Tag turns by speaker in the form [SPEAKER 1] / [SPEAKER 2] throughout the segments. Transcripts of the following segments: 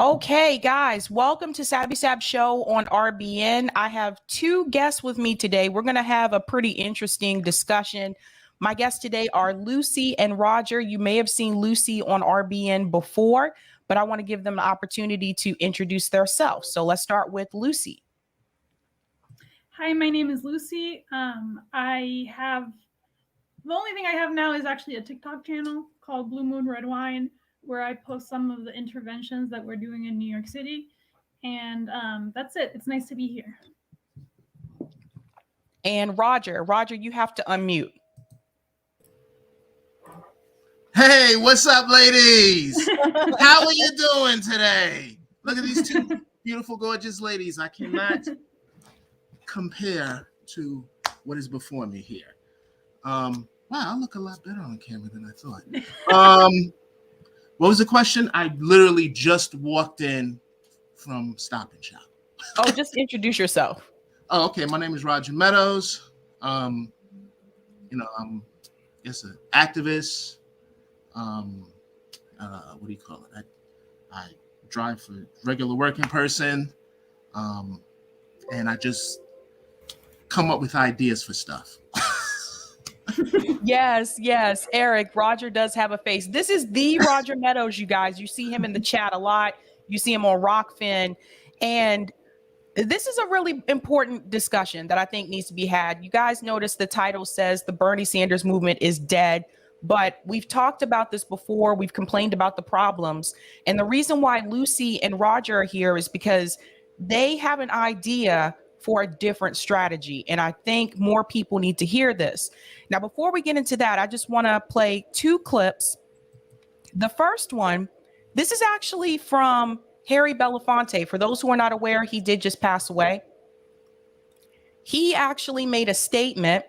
[SPEAKER 1] Okay, guys, welcome to Savvy Sab Show on RBN. I have two guests with me today. We're going to have a pretty interesting discussion. My guests today are Lucy and Roger. You may have seen Lucy on RBN before, but I want to give them the opportunity to introduce themselves. So let's start with Lucy.
[SPEAKER 2] Hi, my name is Lucy. The only thing I have now is actually a TikTok channel called Blue Moon Red Wine, where I post some of the interventions that we're doing in New York City. And that's it. It's nice to be here.
[SPEAKER 1] And Roger, you have to unmute.
[SPEAKER 3] Hey, what's up, ladies? How are you doing today? Look at these two beautiful, gorgeous ladies. I cannot compare to what is before me here. Wow, I look a lot better on camera than I thought. What was the question? I literally just walked in from Stop and Shop.
[SPEAKER 1] Oh, just introduce yourself.
[SPEAKER 3] Oh, okay. My name is Roger Meadows. I'm just an activist. What do you call it? I drive for regular working person, and I just come up with ideas for stuff.
[SPEAKER 1] Yes, Eric, Roger does have a face. This is the Roger Meadows, you guys. You see him in the chat a lot. You see him on Rockfin. And this is a really important discussion that I think needs to be had. You guys notice the title says the Bernie Sanders movement is dead. But we've talked about this before. We've complained about the problems. And the reason why Lucy and Roger are here is because they have an idea for a different strategy. And I think more people need to hear this. Now, before we get into that, I just want to play two clips. The first one, this is actually from Harry Belafonte. For those who are not aware, he did just pass away. He actually made a statement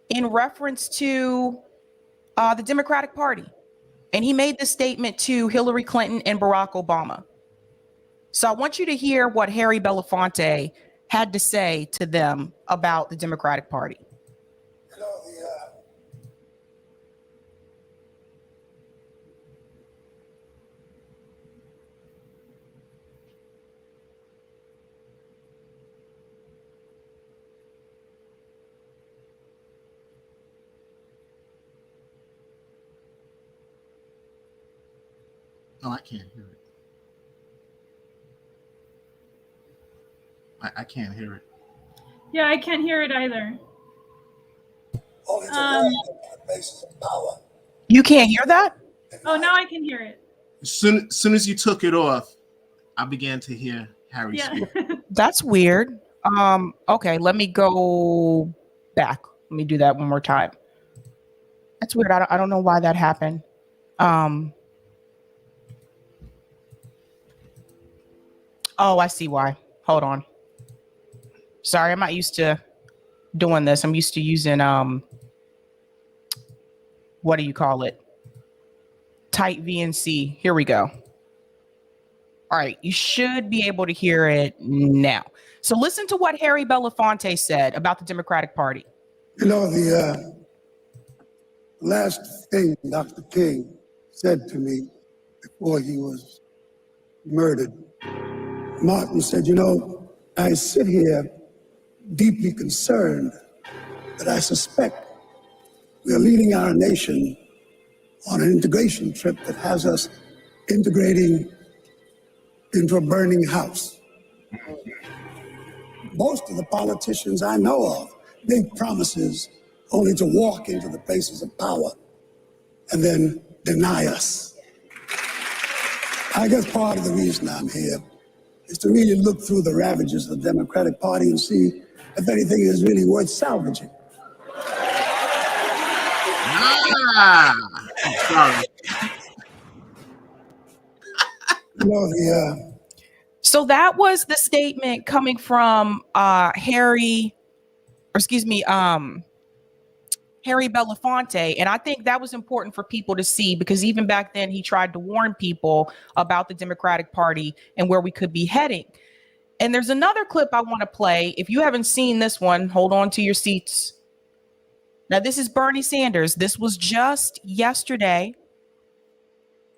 [SPEAKER 1] in reference to the Democratic Party. And he made this statement to Hillary Clinton and Barack Obama. So I want you to hear what Harry Belafonte had to say to them about the Democratic Party.
[SPEAKER 4] You know,
[SPEAKER 3] Oh, I can't hear it. I can't hear it.
[SPEAKER 2] Yeah, I can't hear it either.
[SPEAKER 4] only to work on the basis of power.
[SPEAKER 1] You can't hear that?
[SPEAKER 2] Oh, now I can hear it.
[SPEAKER 3] As soon as you took it off, I began to hear Harry speak.
[SPEAKER 1] That's weird. Okay, let me go back. Let me do that one more time. That's weird. I don't know why that happened. Oh, I see why. Hold on. Sorry, I'm not used to doing this. I'm used to using what do you call it? Type VNC. Here we go. All right, you should be able to hear it now. So listen to what Harry Belafonte said about the Democratic Party.
[SPEAKER 4] You know, the last thing Dr. King said to me before he was murdered, Martin said, you know, I sit here deeply concerned that I suspect we are leading our nation on an integration trip that has us integrating into a burning house. Most of the politicians I know of make promises only to walk into the places of power and then deny us. I guess part of the reason I'm here is to really look through the ravages of the Democratic Party and see if anything is really worth salvaging.
[SPEAKER 3] Sorry.
[SPEAKER 4] You know,
[SPEAKER 1] So that was the statement coming from Harry Belafonte. And I think that was important for people to see, because even back then he tried to warn people about the Democratic Party and where we could be heading. And there's another clip I want to play. If you haven't seen this one, hold on to your seats. Now, this is Bernie Sanders. This was just yesterday.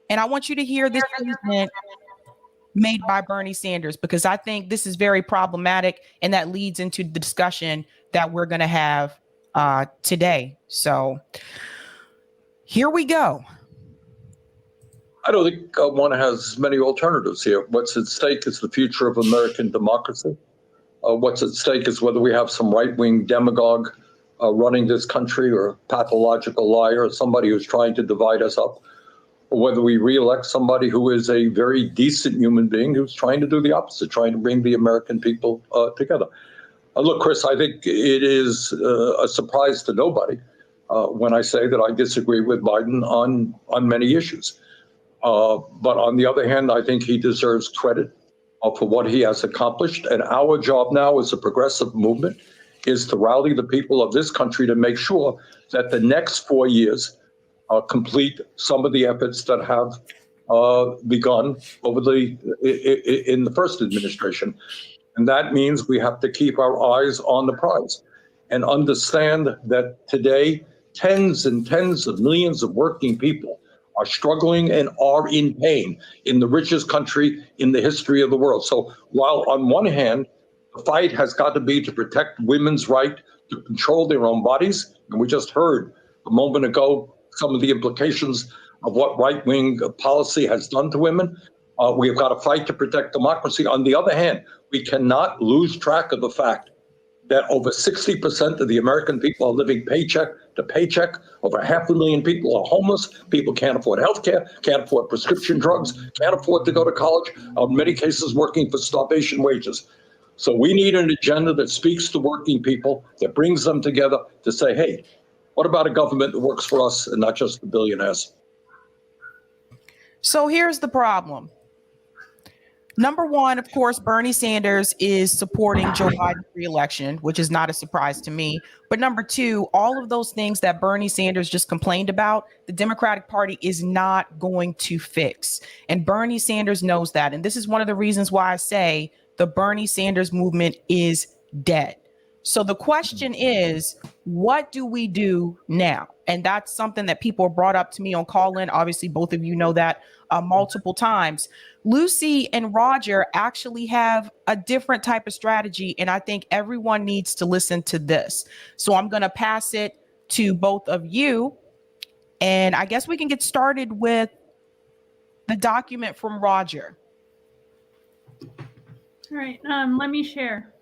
[SPEAKER 1] And I want you to hear this statement made by Bernie Sanders, because I think this is very problematic, and that leads into the discussion that we're going to have today. So here we go.
[SPEAKER 5] I don't think one has many alternatives here. What's at stake is the future of American democracy. What's at stake is whether we have some right-wing demagogue running this country, or a pathological liar, or somebody who's trying to divide us up, or whether we re-elect somebody who is a very decent human being who's trying to do the opposite, trying to bring the American people together. Look, Chris, I think it is a surprise to nobody when I say that I disagree with Biden on many issues. But on the other hand, I think he deserves credit for what he has accomplished. And our job now as a progressive movement is to rally the people of this country to make sure that the next 4 years complete some of the efforts that have begun in the first administration. And that means we have to keep our eyes on the prize and understand that today, tens and tens of millions of working people are struggling and are in pain in the richest country in the history of the world. So while on one hand, the fight has got to be to protect women's right to control their own bodies, and we just heard a moment ago some of the implications of what right-wing policy has done to women. We have got to fight to protect democracy. On the other hand, we cannot lose track of the fact that over 60% of the American people are living paycheck to paycheck. Over 500,000 people are homeless. People can't afford health care, can't afford prescription drugs, can't afford to go to college, in many cases working for starvation wages. So we need an agenda that speaks to working people, that brings them together to say, hey, what about a government that works for us and not just the billionaires?
[SPEAKER 1] So here's the problem. Number one, of course, Bernie Sanders is supporting Joe Biden's reelection, which is not a surprise to me. But number two, all of those things that Bernie Sanders just complained about, the Democratic Party is not going to fix. And Bernie Sanders knows that. And this is one of the reasons why I say the Bernie Sanders movement is dead. So the question is, what do we do now? And that's something that people brought up to me on call-in. Obviously, both of you know that multiple times. Lucy and Roger actually have a different type of strategy, and I think everyone needs to listen to this. So I'm going to pass it to both of you, and I guess we can get started with the document from Roger.
[SPEAKER 2] All right, let me share.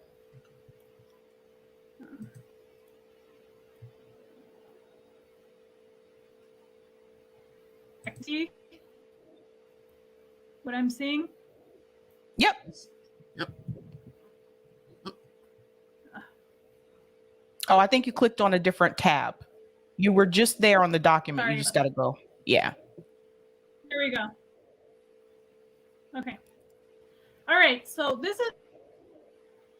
[SPEAKER 2] See what I'm seeing?
[SPEAKER 1] Yep.
[SPEAKER 3] Yep.
[SPEAKER 1] Oh, I think you clicked on a different tab. You were just there on the document.
[SPEAKER 2] Sorry.
[SPEAKER 1] You just got to go. Yeah.
[SPEAKER 2] There we go. Okay. All right. So this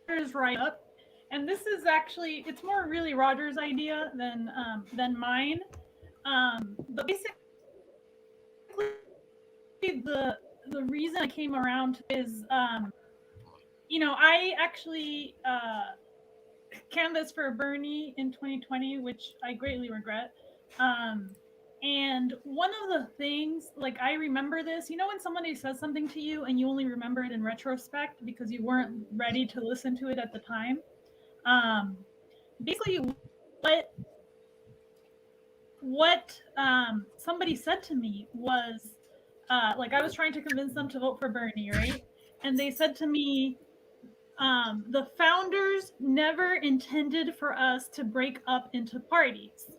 [SPEAKER 2] is right up, and this is actually, it's more really Roger's idea than mine. But basically, the reason I came around is, I actually canvassed for Bernie in 2020, which I greatly regret. And one of the things, like, I remember this, when somebody says something to you and you only remember it in retrospect because you weren't ready to listen to it at the time. Basically, what somebody said to me was, like, I was trying to convince them to vote for Bernie, right? And they said to me, the founders never intended for us to break up into parties.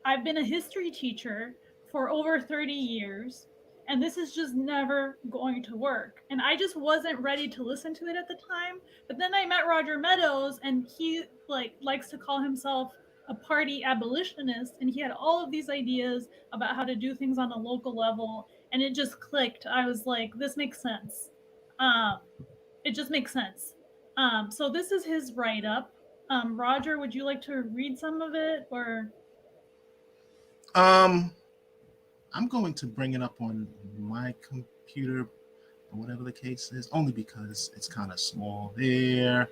[SPEAKER 2] I've been a history teacher for over 30 years, and this is just never going to work. And I just wasn't ready to listen to it at the time. But then I met Roger Meadows, and he likes to call himself a party abolitionist, and he had all of these ideas about how to do things on a local level, and it just clicked. I was like, this makes sense. It just makes sense. So this is his write-up. Roger, would you like to read some of it, or?
[SPEAKER 3] I'm going to bring it up on my computer, or whatever the case is, only because it's kind of small there.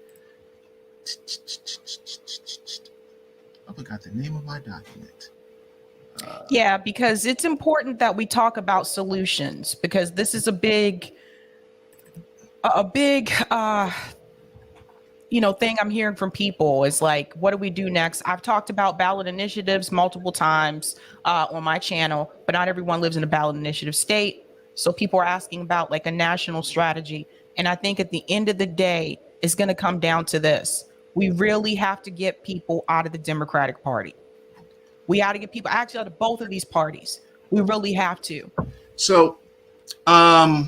[SPEAKER 3] I forgot the name of my document.
[SPEAKER 1] Yeah, because it's important that we talk about solutions, because this is a big thing I'm hearing from people is like, what do we do next? I've talked about ballot initiatives multiple times on my channel, but not everyone lives in a ballot initiative state. So people are asking about like a national strategy. And I think at the end of the day, it's going to come down to this. We really have to get people out of the Democratic Party. We got to get people actually out of both of these parties. We really have to.
[SPEAKER 3] So, I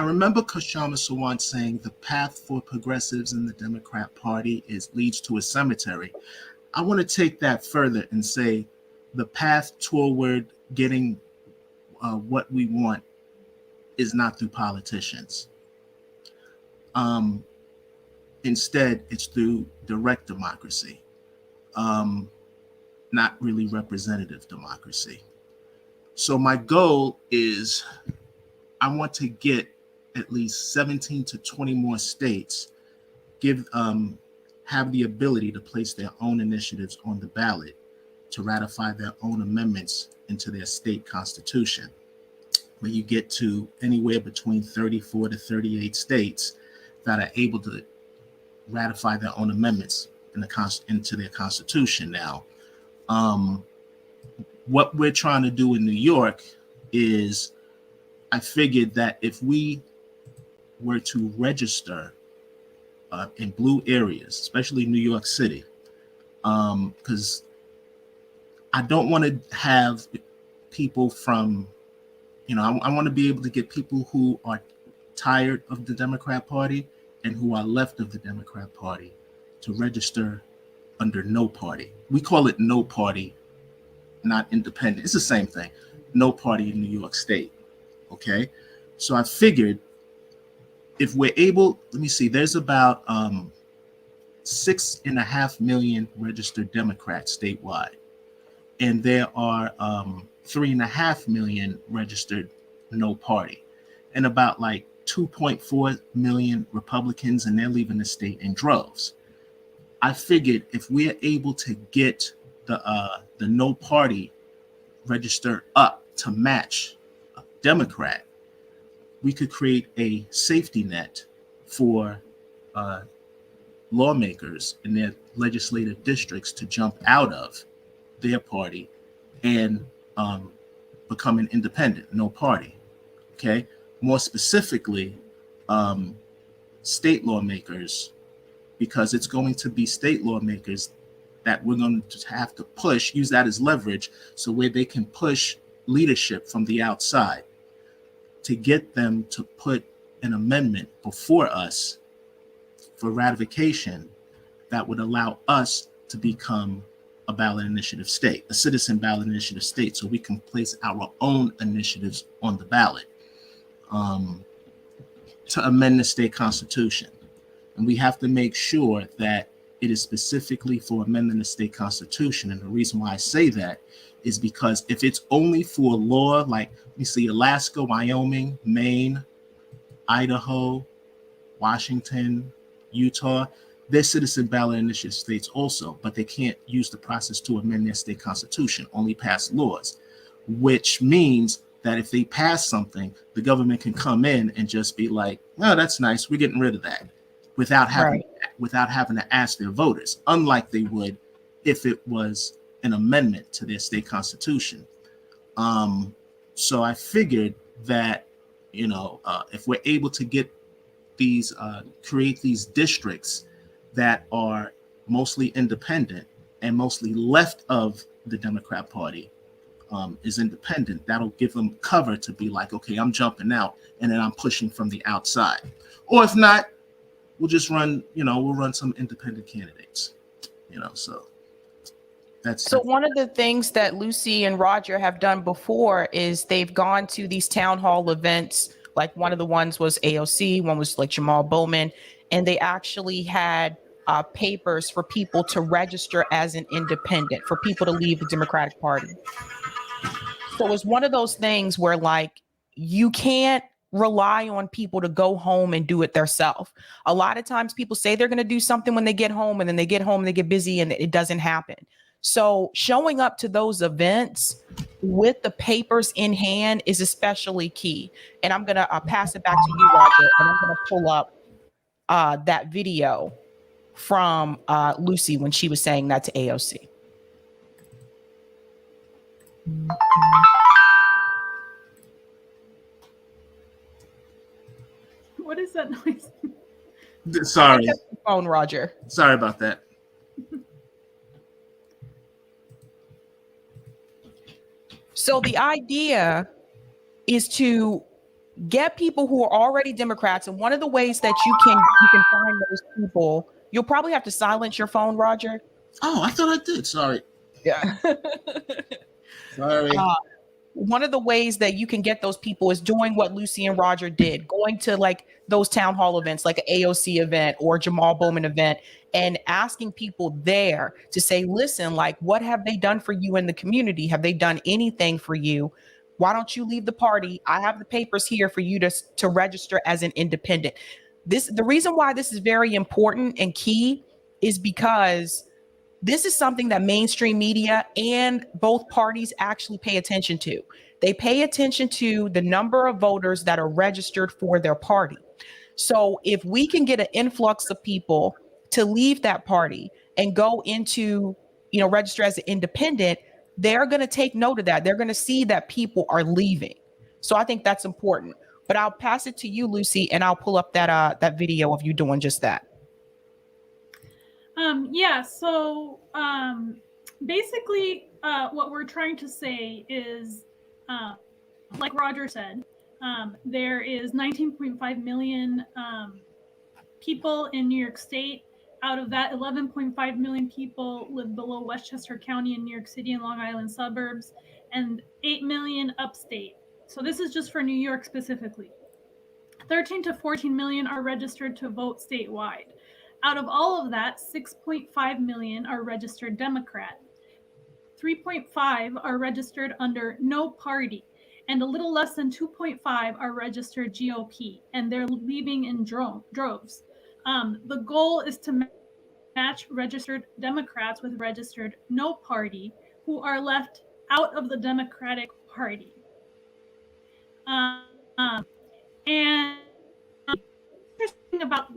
[SPEAKER 3] remember Kshama Sawant saying the path for progressives in the Democrat Party leads to a cemetery. I want to take that further and say the path toward getting what we want is not through politicians. Instead, it's through direct democracy, not really representative democracy. So my goal is I want to get at least 17 to 20 more states have the ability to place their own initiatives on the ballot to ratify their own amendments into their state constitution. Where you get to anywhere between 34 to 38 states that are able to ratify their own amendments into their constitution. Now, what we're trying to do in New York is, I figured that if we were to register in blue areas, especially New York City, because I don't want to have people from, I want to be able to get people who are tired of the Democrat Party and who are left of the Democrat Party to register under no party. We call it no party, not independent. It's the same thing. No party in New York State. Okay. So I figured if we're able, let me see, there's about 6.5 million registered Democrats statewide. And there are 3.5 million registered no party, and about like 2.4 million Republicans, and they're leaving the state in droves. I figured if we're able to get the no party register up to match a Democrat, we could create a safety net for lawmakers in their legislative districts to jump out of their party and become an independent, no party. Okay. More specifically, state lawmakers, because it's going to be state lawmakers that we're going to have to use that as leverage, so where they can push leadership from the outside to get them to put an amendment before us for ratification that would allow us to become a ballot initiative state, a citizen ballot initiative state, so we can place our own initiatives on the ballot to amend the state constitution. And we have to make sure that it is specifically for amending the state constitution. And the reason why I say that is because if it's only for law, like we see Alaska, Wyoming, Maine, Idaho, Washington, Utah, they're citizen ballot initiative states also, but they can't use the process to amend their state constitution, only pass laws, which means that if they pass something, the government can come in and just be like, "Oh, that's nice, we're getting rid of that," without having to ask their voters, unlike they would if it was an amendment to their state constitution. So I figured that, if we're able to get these, create these districts that are mostly independent and mostly left of the Democrat Party, is independent, that'll give them cover to be like, okay, I'm jumping out and then I'm pushing from the outside. Or if not, we'll just run, we'll run some independent candidates, so that's
[SPEAKER 1] one of the things that Lucy and Roger have done before is they've gone to these town hall events. Like one of the ones was AOC, one was like Jamal Bowman, and they actually had papers for people to register as an independent, for people to leave the Democratic Party. So it's one of those things where like you can't rely on people to go home and do it themselves. A lot of times people say they're going to do something when they get home, and then they get home and they get busy and it doesn't happen. So showing up to those events with the papers in hand is especially key. And I'm gonna pass it back to you, Roger, and I'm gonna pull up that video from Lucy when she was saying that to AOC.
[SPEAKER 2] What is that noise?
[SPEAKER 3] Sorry.
[SPEAKER 1] Phone, Roger.
[SPEAKER 3] Sorry about that.
[SPEAKER 1] So the idea is to get people who are already Democrats, and one of the ways that you can find those people, you'll probably have to silence your phone, Roger.
[SPEAKER 3] Oh, I thought I did. Sorry.
[SPEAKER 1] Yeah.
[SPEAKER 3] Sorry.
[SPEAKER 1] One of the ways that you can get those people is doing what Lucy and Roger did, going to like those town hall events, like an AOC event or Jamal Bowman event, and asking people there to say, listen, like, what have they done for you in the community? Have they done anything for you? Why don't you leave the party? I have the papers here for you to register as an independent. The reason why this is very important and key is because this is something that mainstream media and both parties actually pay attention to. They pay attention to the number of voters that are registered for their party. So if we can get an influx of people to leave that party and go into, register as an independent, they're going to take note of that. They're going to see that people are leaving. So I think that's important. But I'll pass it to you, Lucy, and I'll pull up that video of you doing just that.
[SPEAKER 2] So basically what we're trying to say is, like Roger said, there is 19.5 million people in New York State. Out of that, 11.5 million people live below Westchester County in New York City and Long Island suburbs, and 8 million upstate. So this is just for New York specifically. 13 to 14 million are registered to vote statewide. Out of all of that, 6.5 million are registered Democrat. 3.5 are registered under no party, and a little less than 2.5 are registered GOP, and they're leaving in droves. The goal is to match registered Democrats with registered no party who are left out of the Democratic Party. And interesting about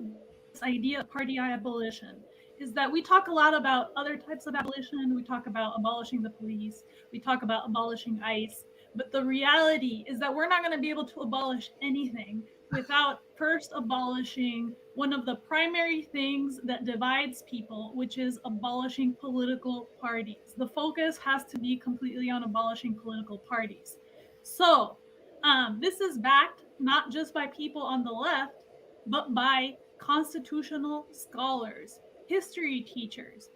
[SPEAKER 2] this idea of party abolition is that we talk a lot about other types of abolition. We talk about abolishing the police. We talk about abolishing ICE. But the reality is that we're not going to be able to abolish anything without first abolishing one of the primary things that divides people, which is abolishing political parties. The focus has to be completely on abolishing political parties. So this is backed not just by people on the left, but by constitutional scholars, history teachers.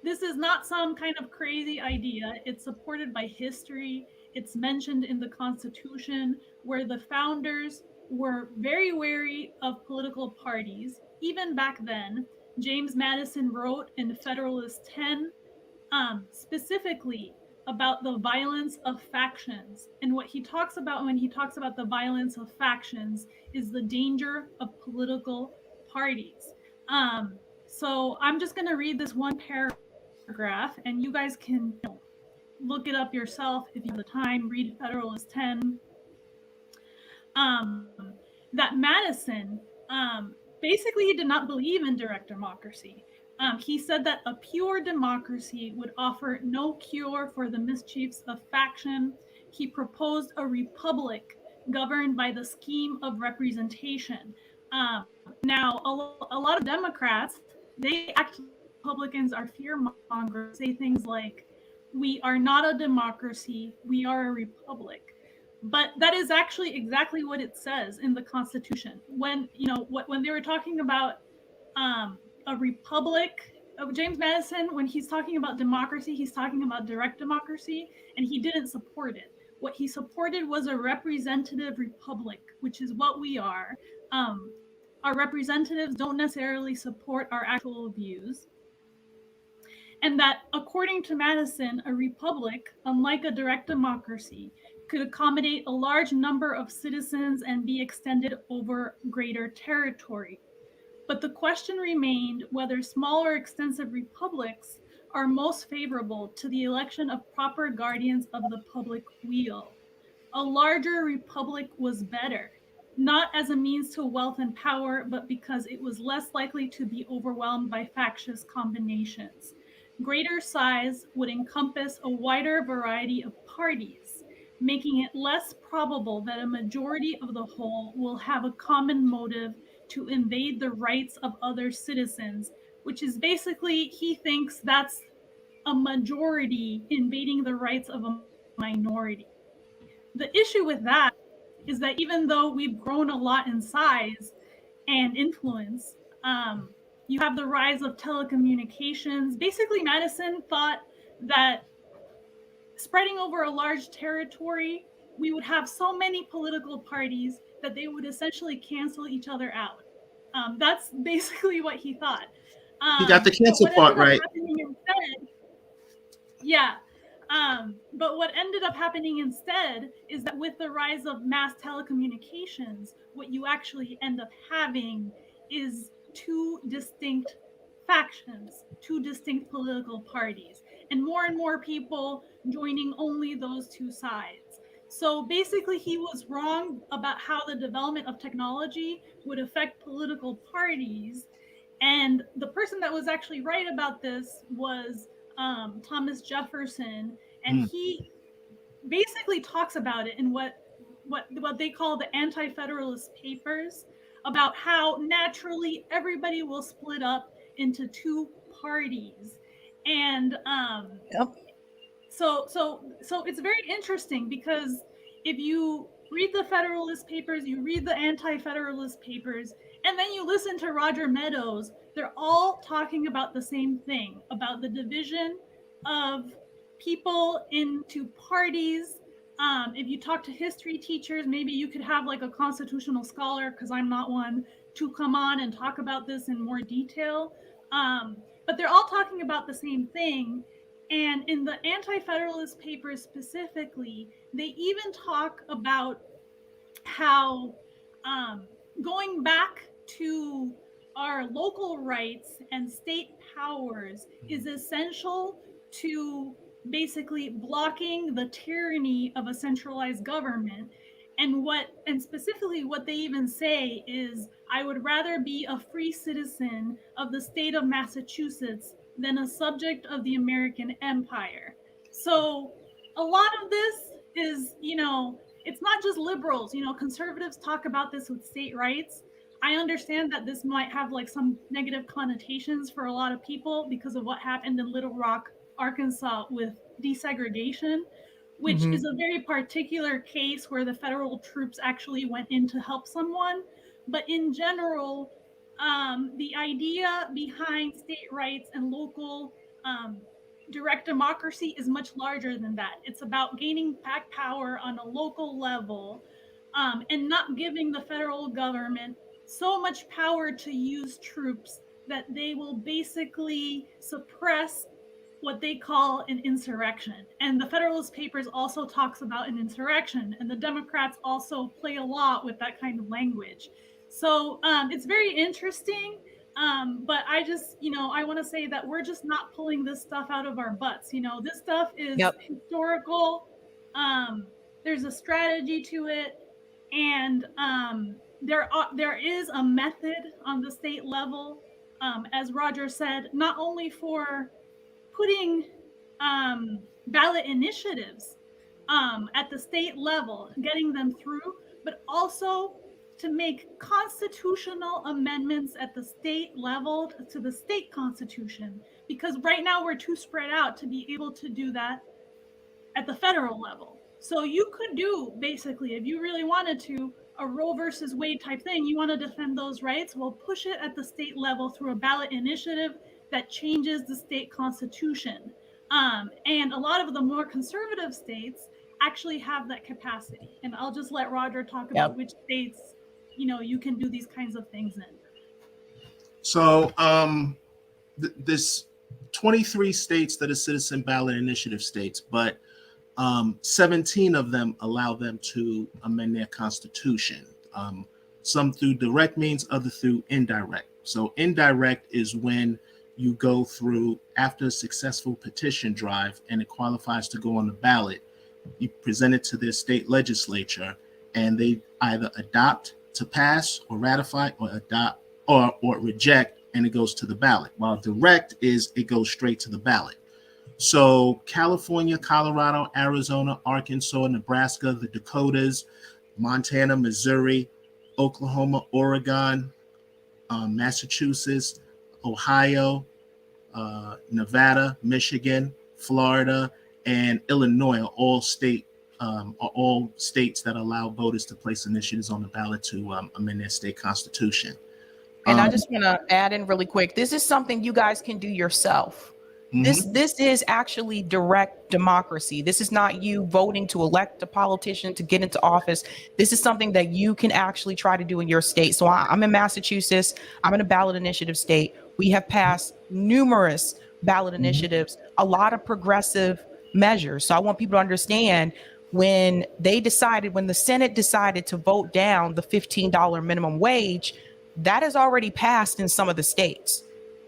[SPEAKER 2] This is not some kind of crazy idea. It's supported by history. It's mentioned in the Constitution, where the founders were very wary of political parties. Even back then, James Madison wrote in Federalist 10 specifically about the violence of factions. And what he talks about when he talks about the violence of factions is the danger of political parties. So I'm just going to read this one paragraph, and you guys can look it up yourself if you have the time. Read Federalist 10. That Madison, basically, he did not believe in direct democracy. He said that a pure democracy would offer no cure for the mischiefs of faction. He proposed a republic governed by the scheme of representation. Now, a lot of Democrats, they act like Republicans are fear-mongers, say things like, we are not a democracy, we are a republic. But that is actually exactly what it says in the Constitution. When they were talking about a republic, James Madison, when he's talking about democracy, he's talking about direct democracy, and he didn't support it. What he supported was a representative republic, which is what we are. Our representatives don't necessarily support our actual views. And that, according to Madison, a republic, unlike a direct democracy, could accommodate a large number of citizens and be extended over greater territory. But the question remained whether small or extensive republics are most favorable to the election of proper guardians of the public weal. A larger republic was better, not as a means to wealth and power, but because it was less likely to be overwhelmed by factious combinations. Greater size would encompass a wider variety of parties, making it less probable that a majority of the whole will have a common motive to invade the rights of other citizens, which is basically, he thinks that's a majority invading the rights of a minority. The issue with that is that even though we've grown a lot in size and influence, you have the rise of telecommunications. Basically, Madison thought that spreading over a large territory, we would have so many political parties that they would essentially cancel each other out. That's basically what he thought.
[SPEAKER 3] He got the
[SPEAKER 2] But
[SPEAKER 3] cancel
[SPEAKER 2] what
[SPEAKER 3] part
[SPEAKER 2] ended up
[SPEAKER 3] right.
[SPEAKER 2] happening instead, yeah. But what ended up happening instead is that with the rise of mass telecommunications, what you actually end up having is two distinct factions, two distinct political parties, and more people joining only those two sides. So basically, he was wrong about how the development of technology would affect political parties. And the person that was actually right about this was Thomas Jefferson, and he basically talks about it in what they call the Anti-Federalist Papers, about how naturally everybody will split up into two parties, and
[SPEAKER 1] Yep.
[SPEAKER 2] so it's very interesting because if you read the Federalist Papers, you read the Anti-Federalist Papers, and then you listen to Roger Meadows, they're all talking about the same thing, about the division of people into parties. If you talk to history teachers, maybe you could have like a constitutional scholar, because I'm not one, to come on and talk about this in more detail. But they're all talking about the same thing. And in the Anti-Federalist Papers specifically, they even talk about how going back to our local rights and state powers is essential to basically blocking the tyranny of a centralized government. And specifically what they even say is, I would rather be a free citizen of the state of Massachusetts than a subject of the American empire. So a lot of this is, it's not just liberals, conservatives talk about this with state rights. I understand that this might have like some negative connotations for a lot of people because of what happened in Little Rock, Arkansas with desegregation, which is a very particular case where the federal troops actually went in to help someone. But in general, the idea behind state rights and local direct democracy is much larger than that. It's about gaining back power on a local level, and not giving the federal government so much power to use troops that they will basically suppress what they call an insurrection. And the Federalist Papers also talks about an insurrection, and the Democrats also play a lot with that kind of language. So it's very interesting. But I just, I want to say that we're just not pulling this stuff out of our butts. This stuff is historical. There's a strategy to it, and there is a method on the state level, as Roger said, not only for putting ballot initiatives at the state level, getting them through, but also to make constitutional amendments at the state level to the state constitution, because right now we're too spread out to be able to do that at the federal level. So you could do, basically, if you really wanted to, a Roe versus Wade type thing, you want to defend those rights, well, push it at the state level through a ballot initiative that changes the state constitution. And a lot of the more conservative states actually have that capacity. And I'll just let Roger talk about which states, you can do these kinds of things in.
[SPEAKER 3] So this 23 states that are citizen ballot initiative states, but 17 of them allow them to amend their constitution. Some through direct means, other through indirect. So indirect is when you go through, after a successful petition drive and it qualifies to go on the ballot, you present it to their state legislature, and they either adopt to pass or ratify, or adopt or reject, and it goes to the ballot. While direct is it goes straight to the ballot. So California, Colorado, Arizona, Arkansas, Nebraska, the Dakotas, Montana, Missouri, Oklahoma, Oregon, Massachusetts, Ohio, Nevada, Michigan, Florida, and Illinois are all states that allow voters to place initiatives on the ballot to amend their state constitution.
[SPEAKER 1] And I just want to add in really quick. This is something you guys can do yourself. This is actually direct democracy. This is not you voting to elect a politician to get into office. This is something that you can actually try to do in your state. So I'm in Massachusetts. I'm in a ballot initiative state. We have passed numerous ballot initiatives, a lot of progressive measures. So I want people to understand, when the Senate decided to vote down the $15 minimum wage, that has already passed in some of the states.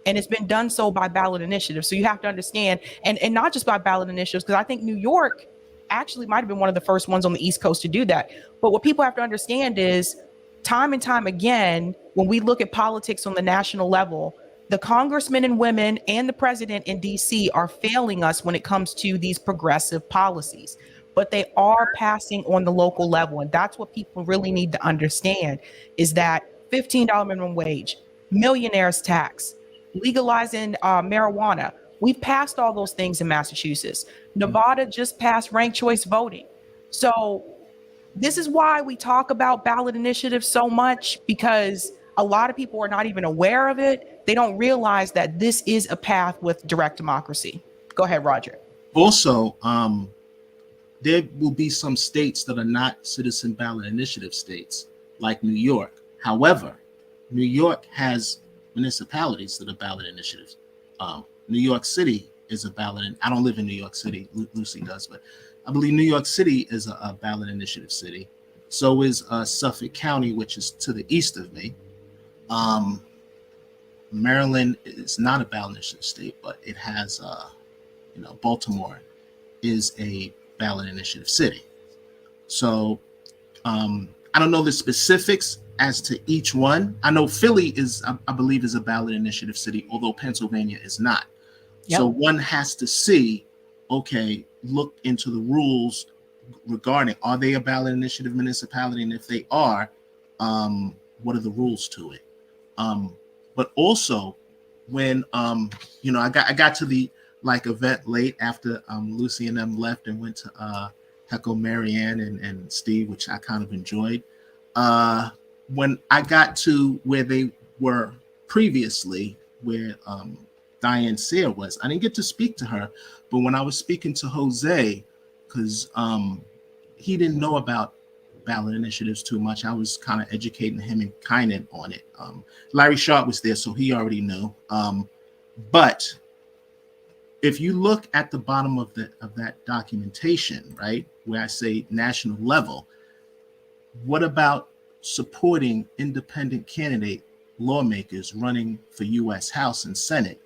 [SPEAKER 1] And it's been done so by ballot initiatives. So you have to understand, and not just by ballot initiatives, because I think New York actually might have been one of the first ones on the East Coast to do that. But what people have to understand is, time and time again, when we look at politics on the national level, the congressmen and women and the president in DC are failing us when it comes to these progressive policies. But they are passing on the local level. And that's what people really need to understand, is that $15 minimum wage, millionaire's tax, legalizing marijuana. We've passed all those things in Massachusetts. Nevada just passed ranked choice voting. So this is why we talk about ballot initiatives so much, because a lot of people are not even aware of it. They don't realize that this is a path with direct democracy. Go ahead, Roger.
[SPEAKER 3] Also, there will be some states that are not citizen ballot initiative states, like New York. However, New York has municipalities that are ballot initiatives. New York City is a ballot. I don't live in New York City. Lucy does, but I believe New York City is a ballot initiative city. So is Suffolk County, which is to the east of me. Maryland is not a ballot initiative state, but it has, Baltimore is a ballot initiative city. So I don't know the specifics as to each one. I know Philly is, I believe, is a ballot initiative city, although Pennsylvania is not. Yep. So one has to see, okay, look into the rules regarding, are they a ballot initiative municipality? And if they are, what are the rules to it? But also, when I got to the event late after Lucy and them left and went to Heckle, Marianne, and Steve, which I kind of enjoyed. When I got to where they were previously, where Diane Sear was, I didn't get to speak to her, but when I was speaking to Jose, because he didn't know about ballot initiatives too much, I was kind of educating him and kind of on it. Larry Sharp was there, so he already knew. But if you look at the bottom of that documentation, right, where I say national level, what about supporting independent candidate lawmakers running for U.S. House and Senate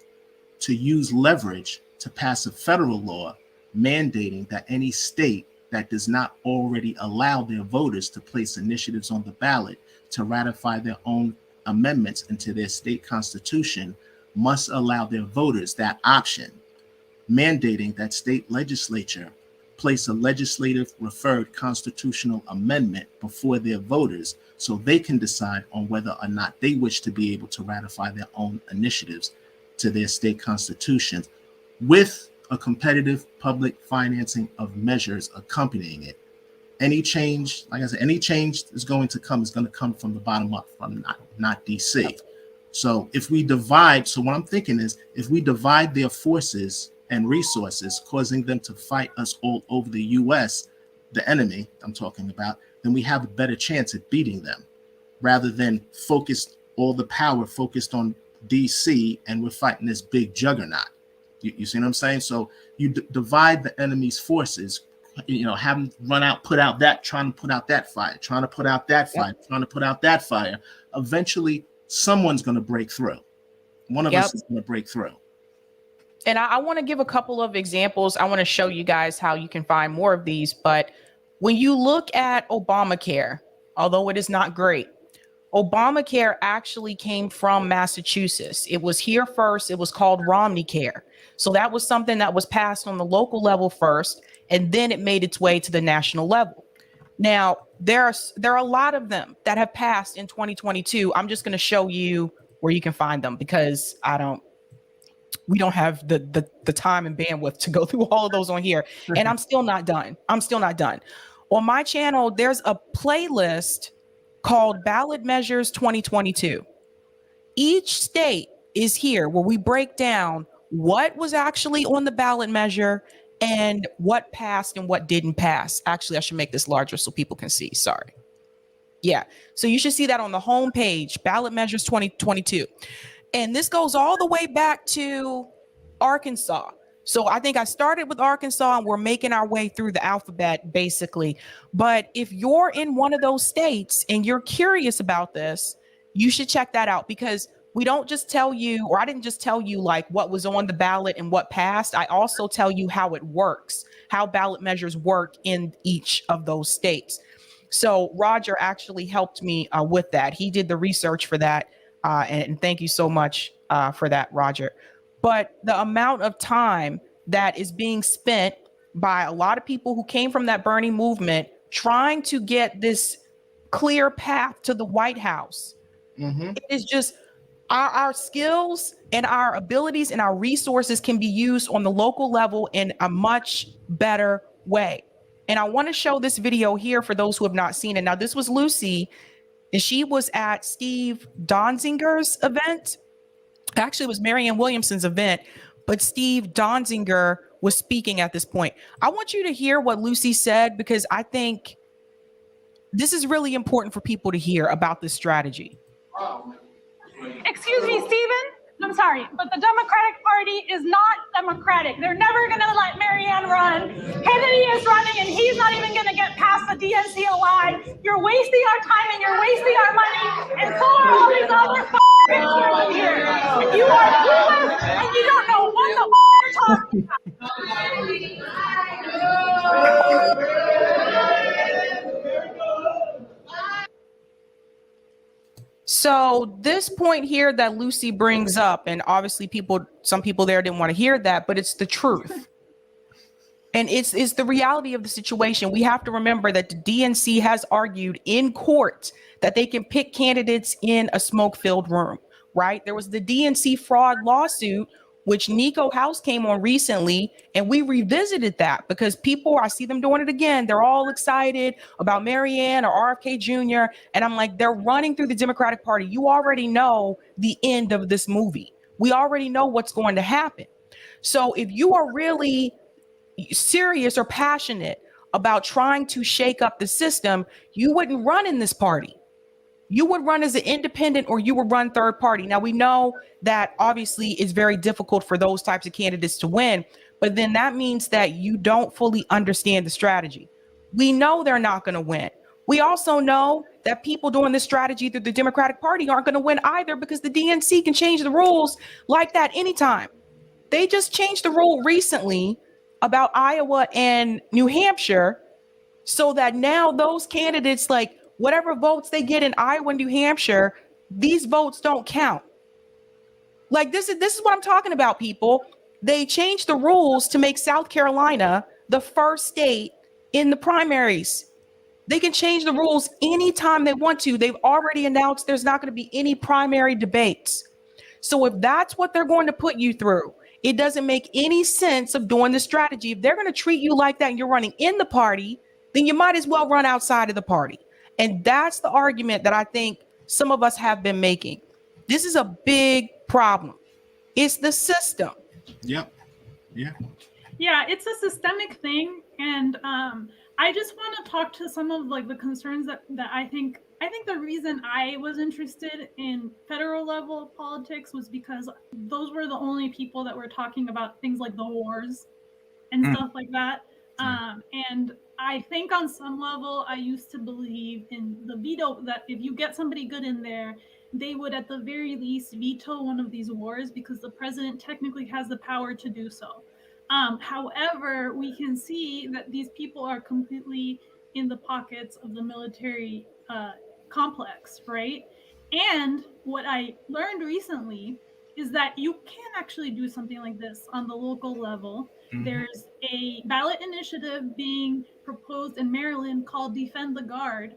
[SPEAKER 3] to use leverage to pass a federal law mandating that any state that does not already allow their voters to place initiatives on the ballot to ratify their own amendments into their state constitution must allow their voters that option, mandating that state legislature place a legislative referred constitutional amendment before their voters so they can decide on whether or not they wish to be able to ratify their own initiatives to their state constitutions, with a competitive public financing of measures accompanying it. Any change, like I said, any change is going to come from the bottom up, from not DC. So if we divide, so what I'm thinking is, if we divide their forces and resources, causing them to fight us all over the US, the enemy I'm talking about, then we have a better chance at beating them, rather than all the power focused on DC, and we're fighting this big juggernaut. You see what I'm saying? So you divide the enemy's forces, have them run out, put out that, trying to put out that fire, trying to put out that fire, trying to put out that fire. Eventually, someone's going to break through. One of us is going to break through.
[SPEAKER 1] And I want to give a couple of examples. I want to show you guys how you can find more of these. But when you look at Obamacare, although it is not great, Obamacare actually came from Massachusetts. It was here first. It was called Romney Care. So that was something that was passed on the local level first, and then it made its way to the national level. Now, there are a lot of them that have passed in 2022. I'm just going to show you where you can find them because we don't have the time and bandwidth to go through all of those on here. And I'm still not done. On my channel, there's a playlist called Ballot Measures 2022. Each state is here where we break down what was actually on the ballot measure and what passed and what didn't pass. Actually, I should make this larger so people can see. Sorry. Yeah. So you should see that on the home page, Ballot Measures 2022. And this goes all the way back to Arkansas. So I think I started with Arkansas and we're making our way through the alphabet basically. But if you're in one of those states and you're curious about this, you should check that out because we don't just tell you, or I didn't just tell you like what was on the ballot and what passed. I also tell you how it works, how ballot measures work in each of those states. So Roger actually helped me with that. He did the research for that. And thank you so much for that, Roger. But the amount of time that is being spent by a lot of people who came from that Bernie movement trying to get this clear path to the White House. It is just our skills and our abilities and our resources can be used on the local level in a much better way. And I want to show this video here for those who have not seen it. Now, this was Lucy, and she was at Steve Donzinger's event. Actually, it was Marianne Williamson's event, but Steve Donziger was speaking at this point. I want you to hear what Lucy said because I think this is really important for people to hear about this strategy.
[SPEAKER 2] Excuse me, Stephen. I'm sorry, but the Democratic Party is not democratic. They're never going to let Marianne run. Kennedy is running, and he's not even going to get past the DNC alive. You're wasting our time, and you're wasting our money, and so are all these other people here. And you are clueless, and you don't know what the you're talking
[SPEAKER 1] So this point here that Lucy brings up, and obviously some people there didn't want to hear that, but it's the truth. And it's the reality of the situation. We have to remember that the DNC has argued in court that they can pick candidates in a smoke-filled room, right? There was the DNC fraud lawsuit, which Nico House came on recently, and we revisited that because people, I see them doing it again. They're all excited about Marianne or RFK Jr. And I'm like, they're running through the Democratic Party. You already know the end of this movie. We already know what's going to happen. So if you are really serious or passionate about trying to shake up the system, you wouldn't run in this party. You would run as an independent or you would run third party. Now, we know that obviously it's very difficult for those types of candidates to win, but then that means that you don't fully understand the strategy. We know they're not going to win. We also know that people doing this strategy through the Democratic Party aren't going to win either because the DNC can change the rules like that anytime. They just changed the rule recently about Iowa and New Hampshire so that now those candidates, like whatever votes they get in Iowa and New Hampshire, these votes don't count. Like this is what I'm talking about, people. They changed the rules to make South Carolina the first state in the primaries. They can change the rules anytime they want to. They've already announced there's not going to be any primary debates. So if that's what they're going to put you through, it doesn't make any sense of doing the strategy. If they're going to treat you like that and you're running in the party, then you might as well run outside of the party. And that's the argument that I think some of us have been making. This is a big problem. It's the system.
[SPEAKER 3] Yep. Yeah.
[SPEAKER 2] Yeah, it's a systemic thing. And I just want to talk to some of like the concerns that I think the reason I was interested in federal level politics was because those were the only people that were talking about things like the wars and stuff like that. And I think on some level, I used to believe in the veto that if you get somebody good in there, they would at the very least veto one of these wars because the president technically has the power to do so. However, we can see that these people are completely in the pockets of the military complex, right? And what I learned recently is that you can actually do something like this on the local level. There's a ballot initiative being proposed in Maryland called Defend the Guard,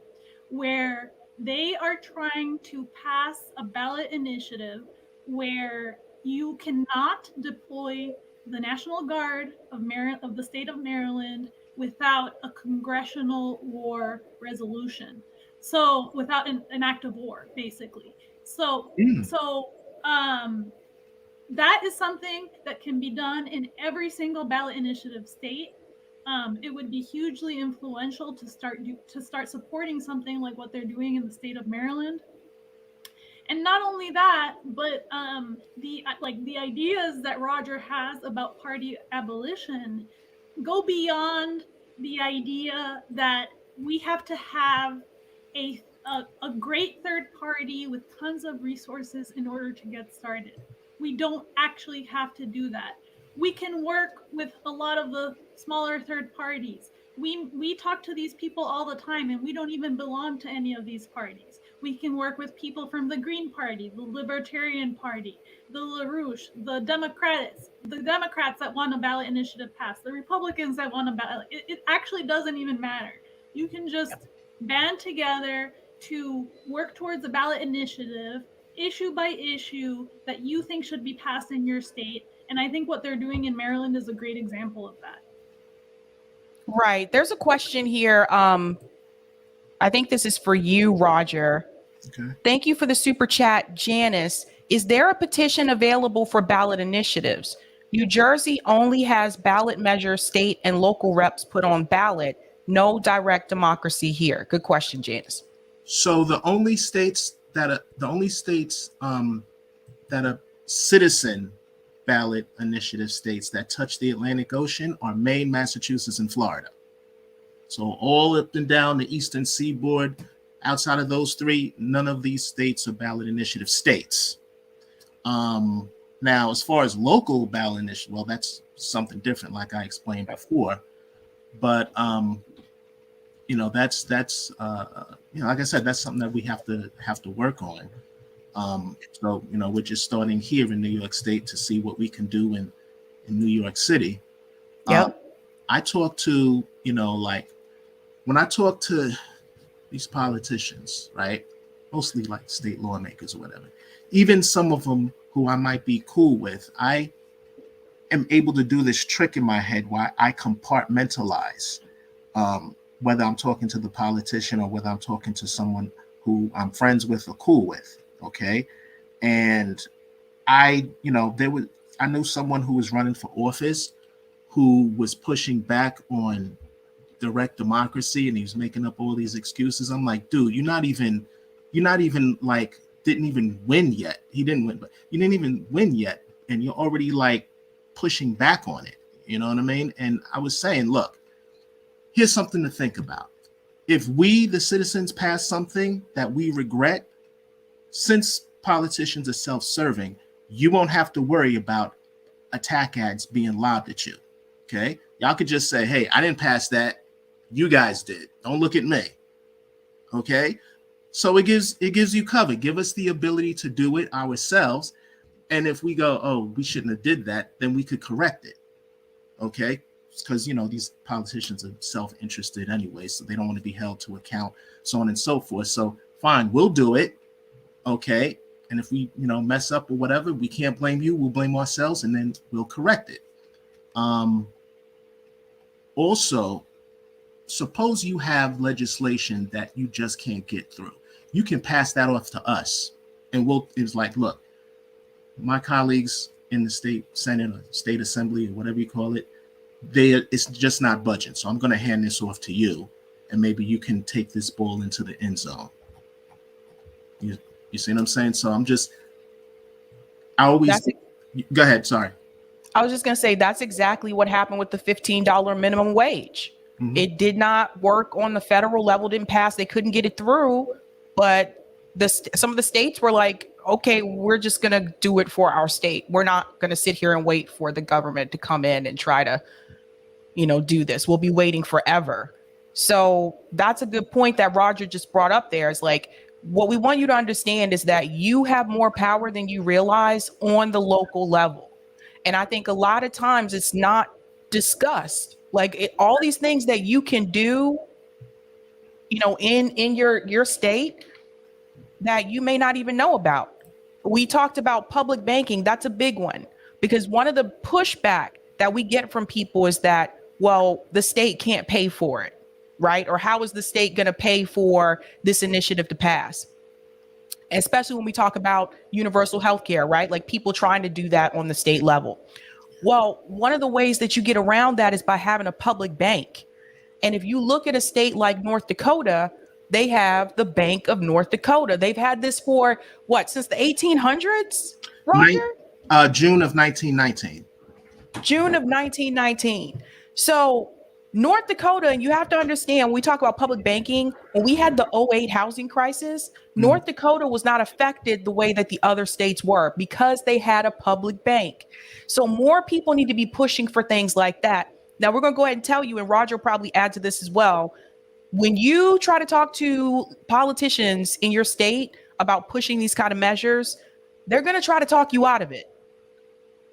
[SPEAKER 2] where they are trying to pass a ballot initiative where you cannot deploy the National Guard of the state of Maryland without a congressional war resolution. So without an act of war, basically. So that is something that can be done in every single ballot initiative state. It would be hugely influential to start supporting something like what they're doing in the state of Maryland. And not only that, but the ideas that Roger has about party abolition go beyond the idea that we have to have a great third party with tons of resources in order to get started. We don't actually have to do that. We can work with a lot of the smaller third parties. We talk to these people all the time, and we don't even belong to any of these parties. We can work with people from the Green Party, the Libertarian Party, the LaRouche, the Democrats that want a ballot initiative passed, the Republicans that want a ballot. It actually doesn't even matter. You can just band together to work towards a ballot initiative, issue by issue, that you think should be passed in your state. And I think what they're doing in Maryland is a great example of that.
[SPEAKER 1] Right. There's a question here. I think this is for you, Roger.
[SPEAKER 3] Okay.
[SPEAKER 1] Thank you for the super chat, Janice. Is there a petition available for ballot initiatives? New Jersey only has ballot measures, state and local reps put on ballot. No direct democracy here. Good question, Janice.
[SPEAKER 3] So the only states that are citizen ballot initiative states that touch the Atlantic Ocean are Maine, Massachusetts, and Florida. So all up and down the eastern seaboard, outside of those three, none of these states are ballot initiative states. Now, as far as local ballot initiative, well, that's something different, like I explained before. But that's like I said, that's something that we have to work on. So we're just starting here in New York State to see what we can do in New York City.
[SPEAKER 1] Yep.
[SPEAKER 3] I talk to when I talk to these politicians, right? Mostly like state lawmakers or whatever. Even some of them who I might be cool with, I am able to do this trick in my head where I compartmentalize whether I'm talking to the politician or whether I'm talking to someone who I'm friends with or cool with. Okay. And I knew someone who was running for office who was pushing back on direct democracy, and he was making up all these excuses. I'm like, dude, you're not even like didn't even win yet. He didn't win, but you didn't even win yet, and you're already like pushing back on it. You know what I mean? And I was saying, look, here's something to think about. If we, the citizens, pass something that we regret, since politicians are self-serving, you won't have to worry about attack ads being lobbed at you. Okay, y'all could just say, hey, I didn't pass that, you guys did, don't look at me. Okay, so it gives you cover. Give us the ability to do it ourselves, and if we go, oh, we shouldn't have did that, then we could correct it. Okay, because these politicians are self-interested anyway, so they don't want to be held to account, so on and so forth. So fine, we'll do it. Okay, and if we mess up or whatever, we can't blame you, we'll blame ourselves, and then we'll correct it. Also, suppose you have legislation that you just can't get through. You can pass that off to us, and it's like, look, my colleagues in the state Senate or state assembly or whatever you call it, it's just not budging. So I'm going to hand this off to you, and maybe you can take this ball into the end zone. You see what I'm saying? So go ahead. Sorry.
[SPEAKER 1] I was just going to say that's exactly what happened with the $15 minimum wage. Mm-hmm. It did not work on the federal level, didn't pass. They couldn't get it through, but some of the states were like, okay, we're just going to do it for our state. We're not going to sit here and wait for the government to come in and try to, do this. We'll be waiting forever. So that's a good point that Roger just brought up there. Is like, what we want you to understand is that you have more power than you realize on the local level. And I think a lot of times it's not discussed. Like all these things that you can do, in your state that you may not even know about. We talked about public banking. That's a big one, because one of the pushback that we get from people is that, well, the state can't pay for it, right? Or how is the state going to pay for this initiative to pass? Especially when we talk about universal health care, right? Like people trying to do that on the state level. Well, one of the ways that you get around that is by having a public bank. And if you look at a state like North Dakota, they have the Bank of North Dakota. They've had this for what, since the 1800s, Roger?
[SPEAKER 3] June of 1919.
[SPEAKER 1] June of 1919. So North Dakota, and you have to understand, when we talk about public banking, when we had the 08 housing crisis, North Dakota was not affected the way that the other states were because they had a public bank. So more people need to be pushing for things like that. Now we're going to go ahead and tell you, and Roger will probably add to this as well. When you try to talk to politicians in your state about pushing these kind of measures, they're going to try to talk you out of it.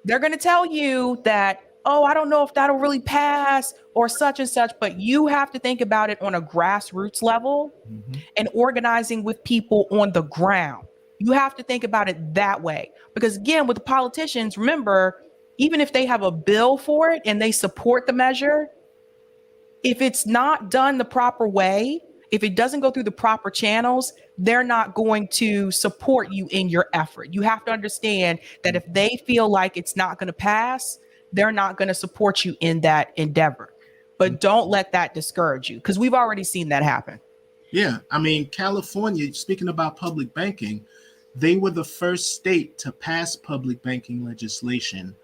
[SPEAKER 1] They're going to tell you that, oh, I don't know if that'll really pass or such and such, but you have to think about it on a grassroots level and organizing with people on the ground. You have to think about it that way. Because again, with the politicians, remember, even if they have a bill for it and they support the measure, if it's not done the proper way, if it doesn't go through the proper channels, they're not going to support you in your effort. You have to understand that if they feel like it's not going to pass, they're not going to support you in that endeavor. But don't let that discourage you, because we've already seen that happen.
[SPEAKER 3] Yeah. I mean, California, speaking about public banking, they were the first state to pass public banking legislation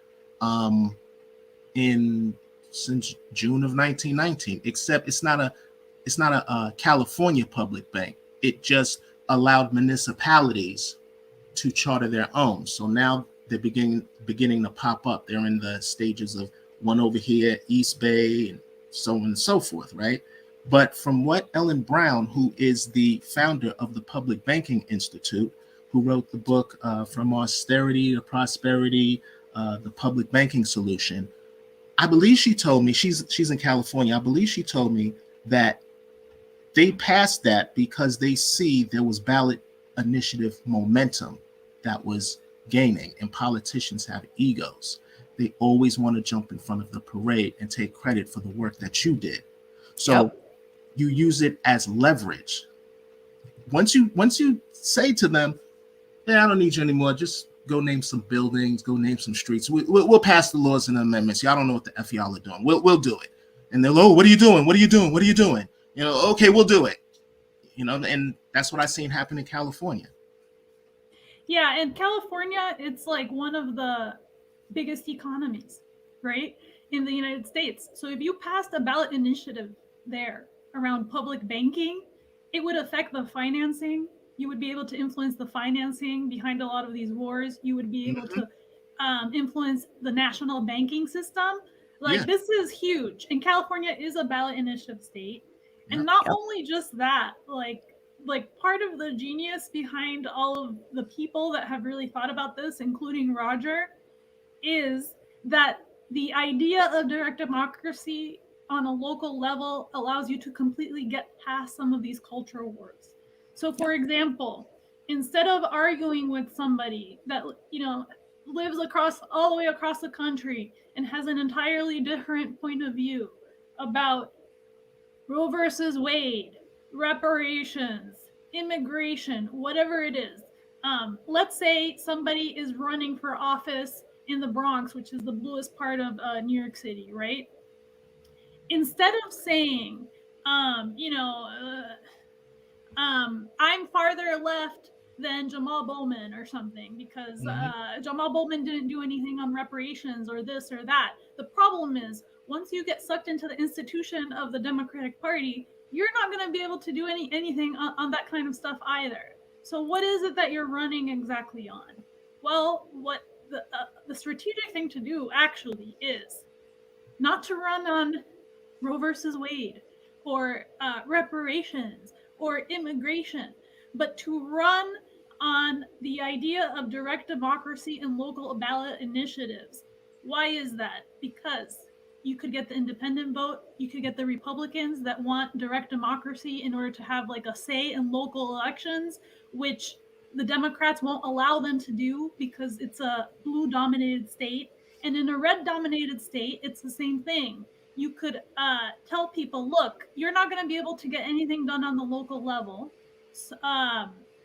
[SPEAKER 3] since June of 1919, except it's not a California public bank. It just allowed municipalities to charter their own. So now they're beginning to pop up. They're in the stages of one over here, East Bay, and so on and so forth, right? But from what Ellen Brown, who is the founder of the Public Banking Institute, who wrote the book From Austerity to Prosperity, the Public Banking Solution, I believe she told me, she's in California, I believe she told me that they passed that because they see there was ballot initiative momentum that was gaining, and politicians have egos. They always want to jump in front of the parade and take credit for the work that you did. So you use it as leverage. Once you say to them, "Yeah, I don't need you anymore. Just go name some buildings, go name some streets. We'll pass the laws and amendments. Y'all don't know what the F y'all are doing. We'll do it." And they're, "Oh, what are you doing? What are you doing? What are you doing?" Okay, we'll do it. And that's what I seen happen in California.
[SPEAKER 2] Yeah, in California, it's like one of the biggest economies, right, in the United States. So if you passed a ballot initiative there around public banking, it would affect the financing. You would be able to influence the financing behind a lot of these wars. You would be able to influence the national banking system. This is huge. And California is a ballot initiative state. And not only just that, like part of the genius behind all of the people that have really thought about this, including Roger, is that the idea of direct democracy on a local level allows you to completely get past some of these cultural wars. So for example, instead of arguing with somebody that, lives all the way across the country and has an entirely different point of view about Roe versus Wade, reparations, immigration, whatever it is. Let's say somebody is running for office in the Bronx, which is the bluest part of New York City, right? Instead of saying, I'm farther left than Jamal Bowman or something because Jamal Bowman didn't do anything on reparations or this or that. The problem is, once you get sucked into the institution of the Democratic Party, you're not going to be able to do anything on that kind of stuff either. So what is it that you're running exactly on? Well, what the strategic thing to do actually is not to run on Roe versus Wade or reparations or immigration, but to run on the idea of direct democracy and local ballot initiatives. Why is that? Because you could get the independent vote, you could get the Republicans that want direct democracy in order to have like a say in local elections, which the Democrats won't allow them to do because it's a blue dominated state. And in a red dominated state, it's the same thing. You could tell people, look, you're not going to be able to get anything done on the local level.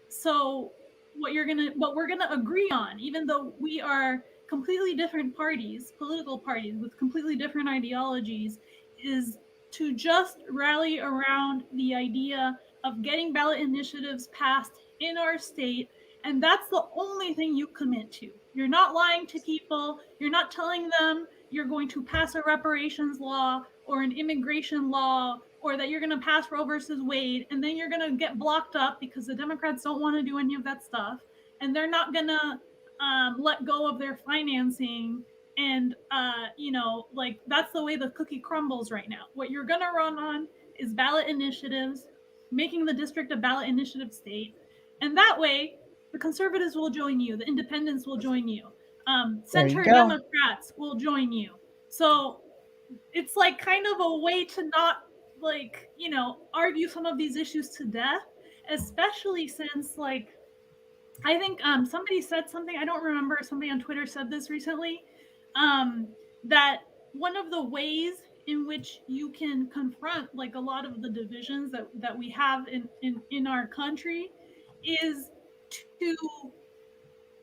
[SPEAKER 2] So what we're gonna agree on, even though we are completely different parties, political parties with completely different ideologies, is to just rally around the idea of getting ballot initiatives passed in our state. And that's the only thing you commit to. You're not lying to people. You're not telling them you're going to pass a reparations law or an immigration law, or that you're going to pass Roe versus Wade, and then you're going to get blocked up because the Democrats don't want to do any of that stuff, and they're not going to let go of their financing. And like that's the way the cookie crumbles right now. What you're going to run on is ballot initiatives, making the district a ballot initiative state, and that way the conservatives will join you, the independents will join you, center Democrats will join you. So it's like kind of a way to not like argue some of these issues to death, especially since like I think somebody said something, I don't remember, somebody on Twitter said this recently, that one of the ways in which you can confront like a lot of the divisions that we have in our country is to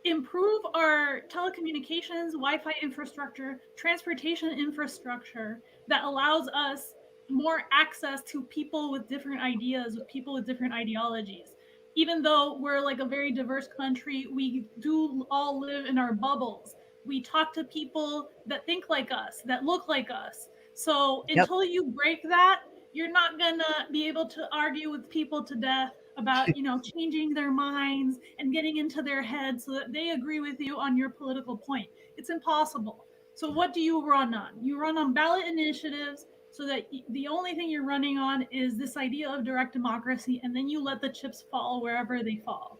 [SPEAKER 2] improve our telecommunications, Wi-Fi infrastructure, transportation infrastructure that allows us more access to people with different ideas, with people with different ideologies. Even though we're like a very diverse country, we do all live in our bubbles. We talk to people that think like us, that look like us. So until you break that, you're not gonna be able to argue with people to death about changing their minds and getting into their heads so that they agree with you on your political point. It's impossible. So what do you run on? You run on ballot initiatives, so that the only thing you're running on is this idea of direct democracy, and then you let the chips fall wherever they fall.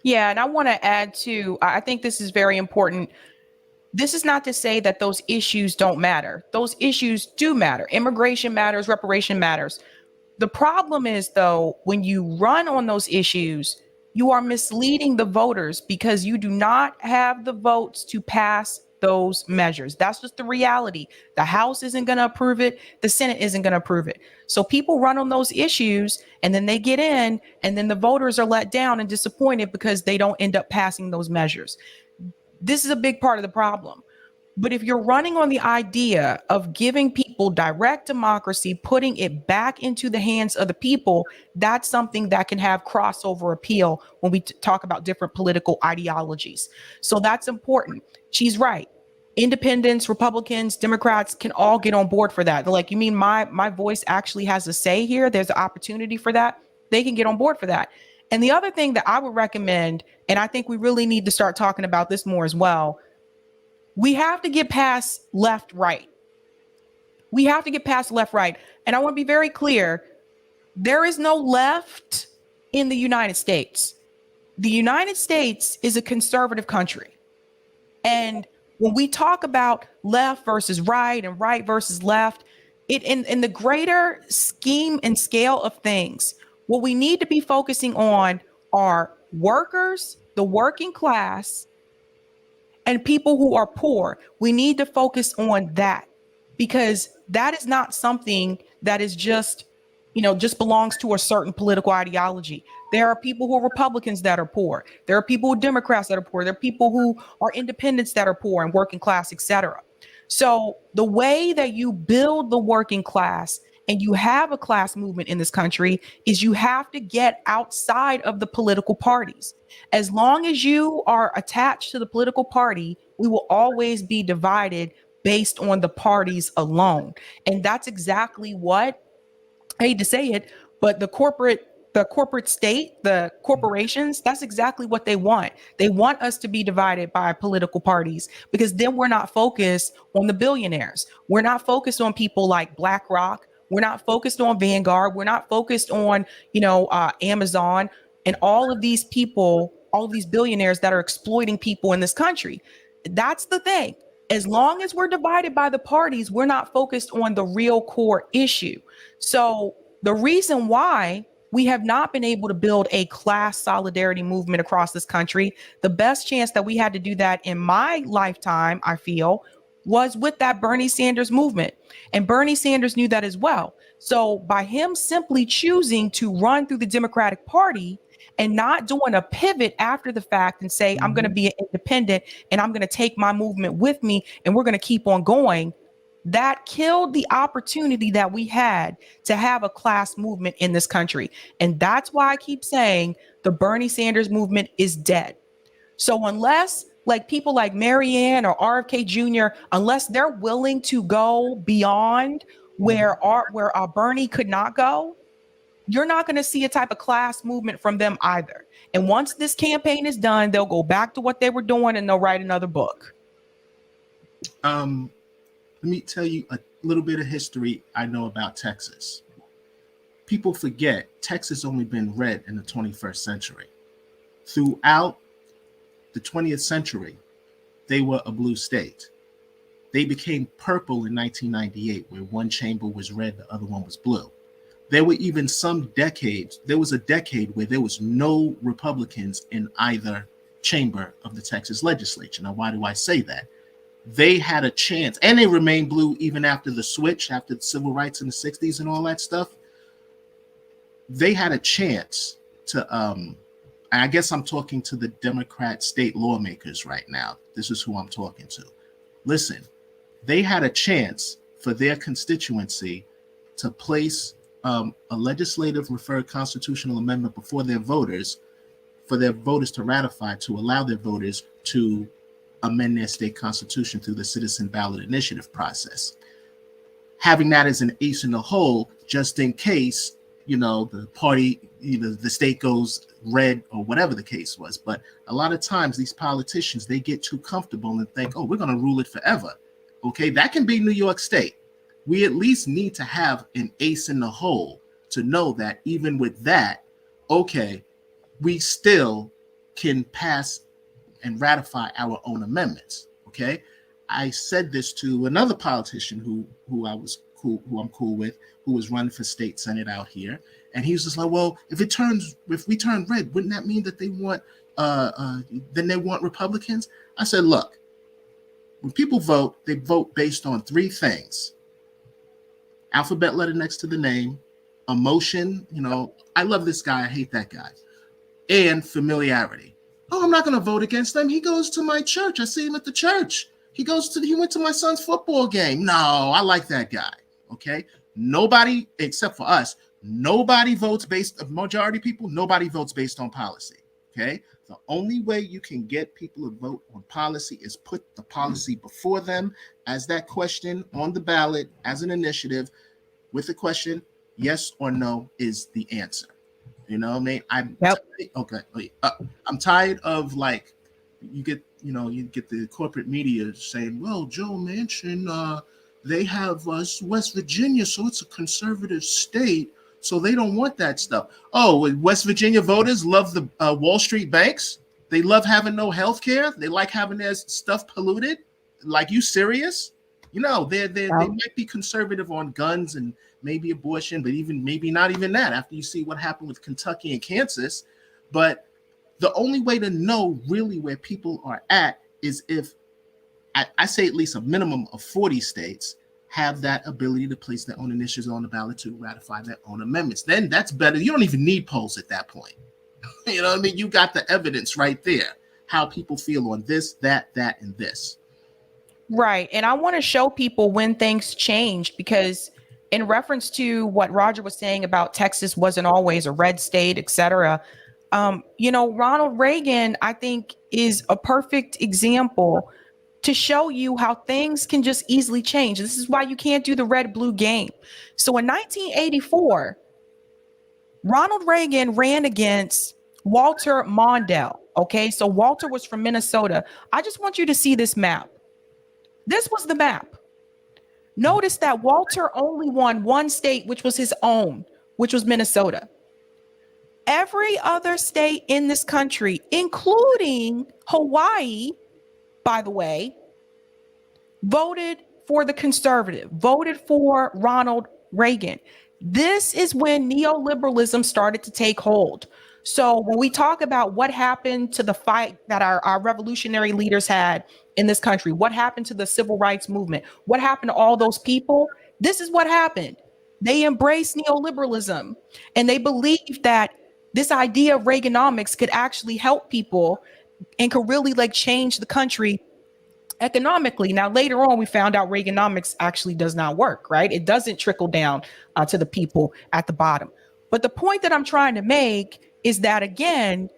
[SPEAKER 1] Yeah, and I want to add too, I think this is very important. This is not to say that those issues don't matter. Those issues do matter. Immigration matters, reparation matters. The problem is, though, when you run on those issues, you are misleading the voters because you do not have the votes to pass those measures. That's just the reality. The House isn't going to approve it. The Senate isn't going to approve it. So people run on those issues and then they get in, and then the voters are let down and disappointed because they don't end up passing those measures. This is a big part of the problem. But if you're running on the idea of giving people direct democracy, putting it back into the hands of the people, that's something that can have crossover appeal when we talk about different political ideologies. So that's important. She's right. Independents, Republicans, Democrats can all get on board for that. They're like, you mean my voice actually has a say here? There's an opportunity for that. They can get on board for that. And the other thing that I would recommend, and I think we really need to start talking about this more as well, we have to get past left, right. We have to get past left, right. And I want to be very clear. There is no left in the United States. The United States is a conservative country. And when we talk about left versus right and right versus left, it in the greater scheme and scale of things, what we need to be focusing on are workers, the working class, and people who are poor. We need to focus on that, because that is not something that is just belongs to a certain political ideology. There are people who are Republicans that are poor. There are people who are Democrats that are poor. There are people who are independents that are poor and working class, etc. So the way that you build the working class and you have a class movement in this country is you have to get outside of the political parties. As long as you are attached to the political party, we will always be divided based on the parties alone. And that's exactly what, I hate to say it, but the corporate the corporate state, the corporations, that's exactly what they want. They want us to be divided by political parties because then we're not focused on the billionaires. We're not focused on people like BlackRock. We're not focused on Vanguard. We're not focused on, Amazon and all of these people, all of these billionaires that are exploiting people in this country. That's the thing. As long as we're divided by the parties, we're not focused on the real core issue. So the reason why we have not been able to build a class solidarity movement across this country, the best chance that we had to do that in my lifetime, I feel, was with that Bernie Sanders movement. And Bernie Sanders knew that as well. So by him simply choosing to run through the Democratic Party and not doing a pivot after the fact and say, I'm going to be an independent and I'm going to take my movement with me and we're going to keep on going, that killed the opportunity that we had to have a class movement in this country. And that's why I keep saying the Bernie Sanders movement is dead. So unless like people like Marianne or RFK Jr., unless they're willing to go beyond where Bernie could not go, you're not going to see a type of class movement from them either. And once this campaign is done, they'll go back to what they were doing and they'll write another book.
[SPEAKER 3] Let me tell you a little bit of history I know about Texas. People forget Texas only been red in the 21st century. Throughout the 20th century, they were a blue state. They became purple in 1998, where one chamber was red, the other one was blue. There were even some decades, there was a decade where there was no Republicans in either chamber of the Texas legislature. Now, why do I say that? They had a chance, and they remained blue even after the switch, after the civil rights in the 60s and all that stuff. They had a chance to, I guess I'm talking to the Democrat state lawmakers right now. This is who I'm talking to. Listen, they had a chance for their constituency to place a legislative referred constitutional amendment before their voters, for their voters to ratify, to allow their voters to amend their state constitution through the citizen ballot initiative process. Having that as an ace in the hole, just in case, the party, the state goes red or whatever the case was. But a lot of times these politicians, they get too comfortable and think, oh, we're going to rule it forever. Okay, that can be New York State. We at least need to have an ace in the hole to know that even with that, okay, we still can pass and ratify our own amendments. Okay, I said this to another politician who I'm cool with, who was running for state senate out here, and he was just like, well, if we turn red, wouldn't that mean that they want then they want Republicans? I said, look, when people vote, they vote based on three things: alphabet letter next to the name, emotion, I love this guy, I hate that guy, and familiarity. Oh, I'm not going to vote against them. He goes to my church. I see him at the church. He went to my son's football game. No, I like that guy. Okay. Nobody, except for us, nobody votes majority people, nobody votes based on policy. Okay. The only way you can get people to vote on policy is put the policy before them as that question on the ballot, as an initiative, with the question, yes or no is the answer. You know what I mean? I'm tired of you get the corporate media saying, well, Joe Manchin, they have West Virginia, so it's a conservative state, so they don't want that stuff. Oh, West Virginia voters love the Wall Street banks. They love having no health care. They like having their stuff polluted. Like, you serious? They might be conservative on guns and maybe abortion, but even maybe not even that after you see what happened with Kentucky and Kansas. But the only way to know really where people are at is if I say at least a minimum of 40 states have that ability to place their own initiatives on the ballot to ratify their own amendments. Then that's better. You don't even need polls at that point. You know what I mean? You got the evidence right there, how people feel on this, that, and this.
[SPEAKER 1] Right. And I want to show people when things changed, because in reference to what Roger was saying about Texas wasn't always a red state, et cetera, Ronald Reagan, I think, is a perfect example to show you how things can just easily change. This is why you can't do the red-blue game. So in 1984, Ronald Reagan ran against Walter Mondale. Okay, so Walter was from Minnesota. I just want you to see this map. This was the map. Notice that Walter only won one state, which was his own, which was Minnesota. Every other state in this country, including Hawaii, by the way, voted for the conservative, voted for Ronald Reagan. This is when neoliberalism started to take hold. So when we talk about what happened to the fight that our revolutionary leaders had in this country, what happened to the civil rights movement, what happened to all those people, this is what happened. They embraced neoliberalism and they believed that this idea of Reaganomics could actually help people and could really like change the country economically. Now, later on, we found out Reaganomics actually does not work, right? It doesn't trickle down to the people at the bottom. But the point that I'm trying to make is that, again,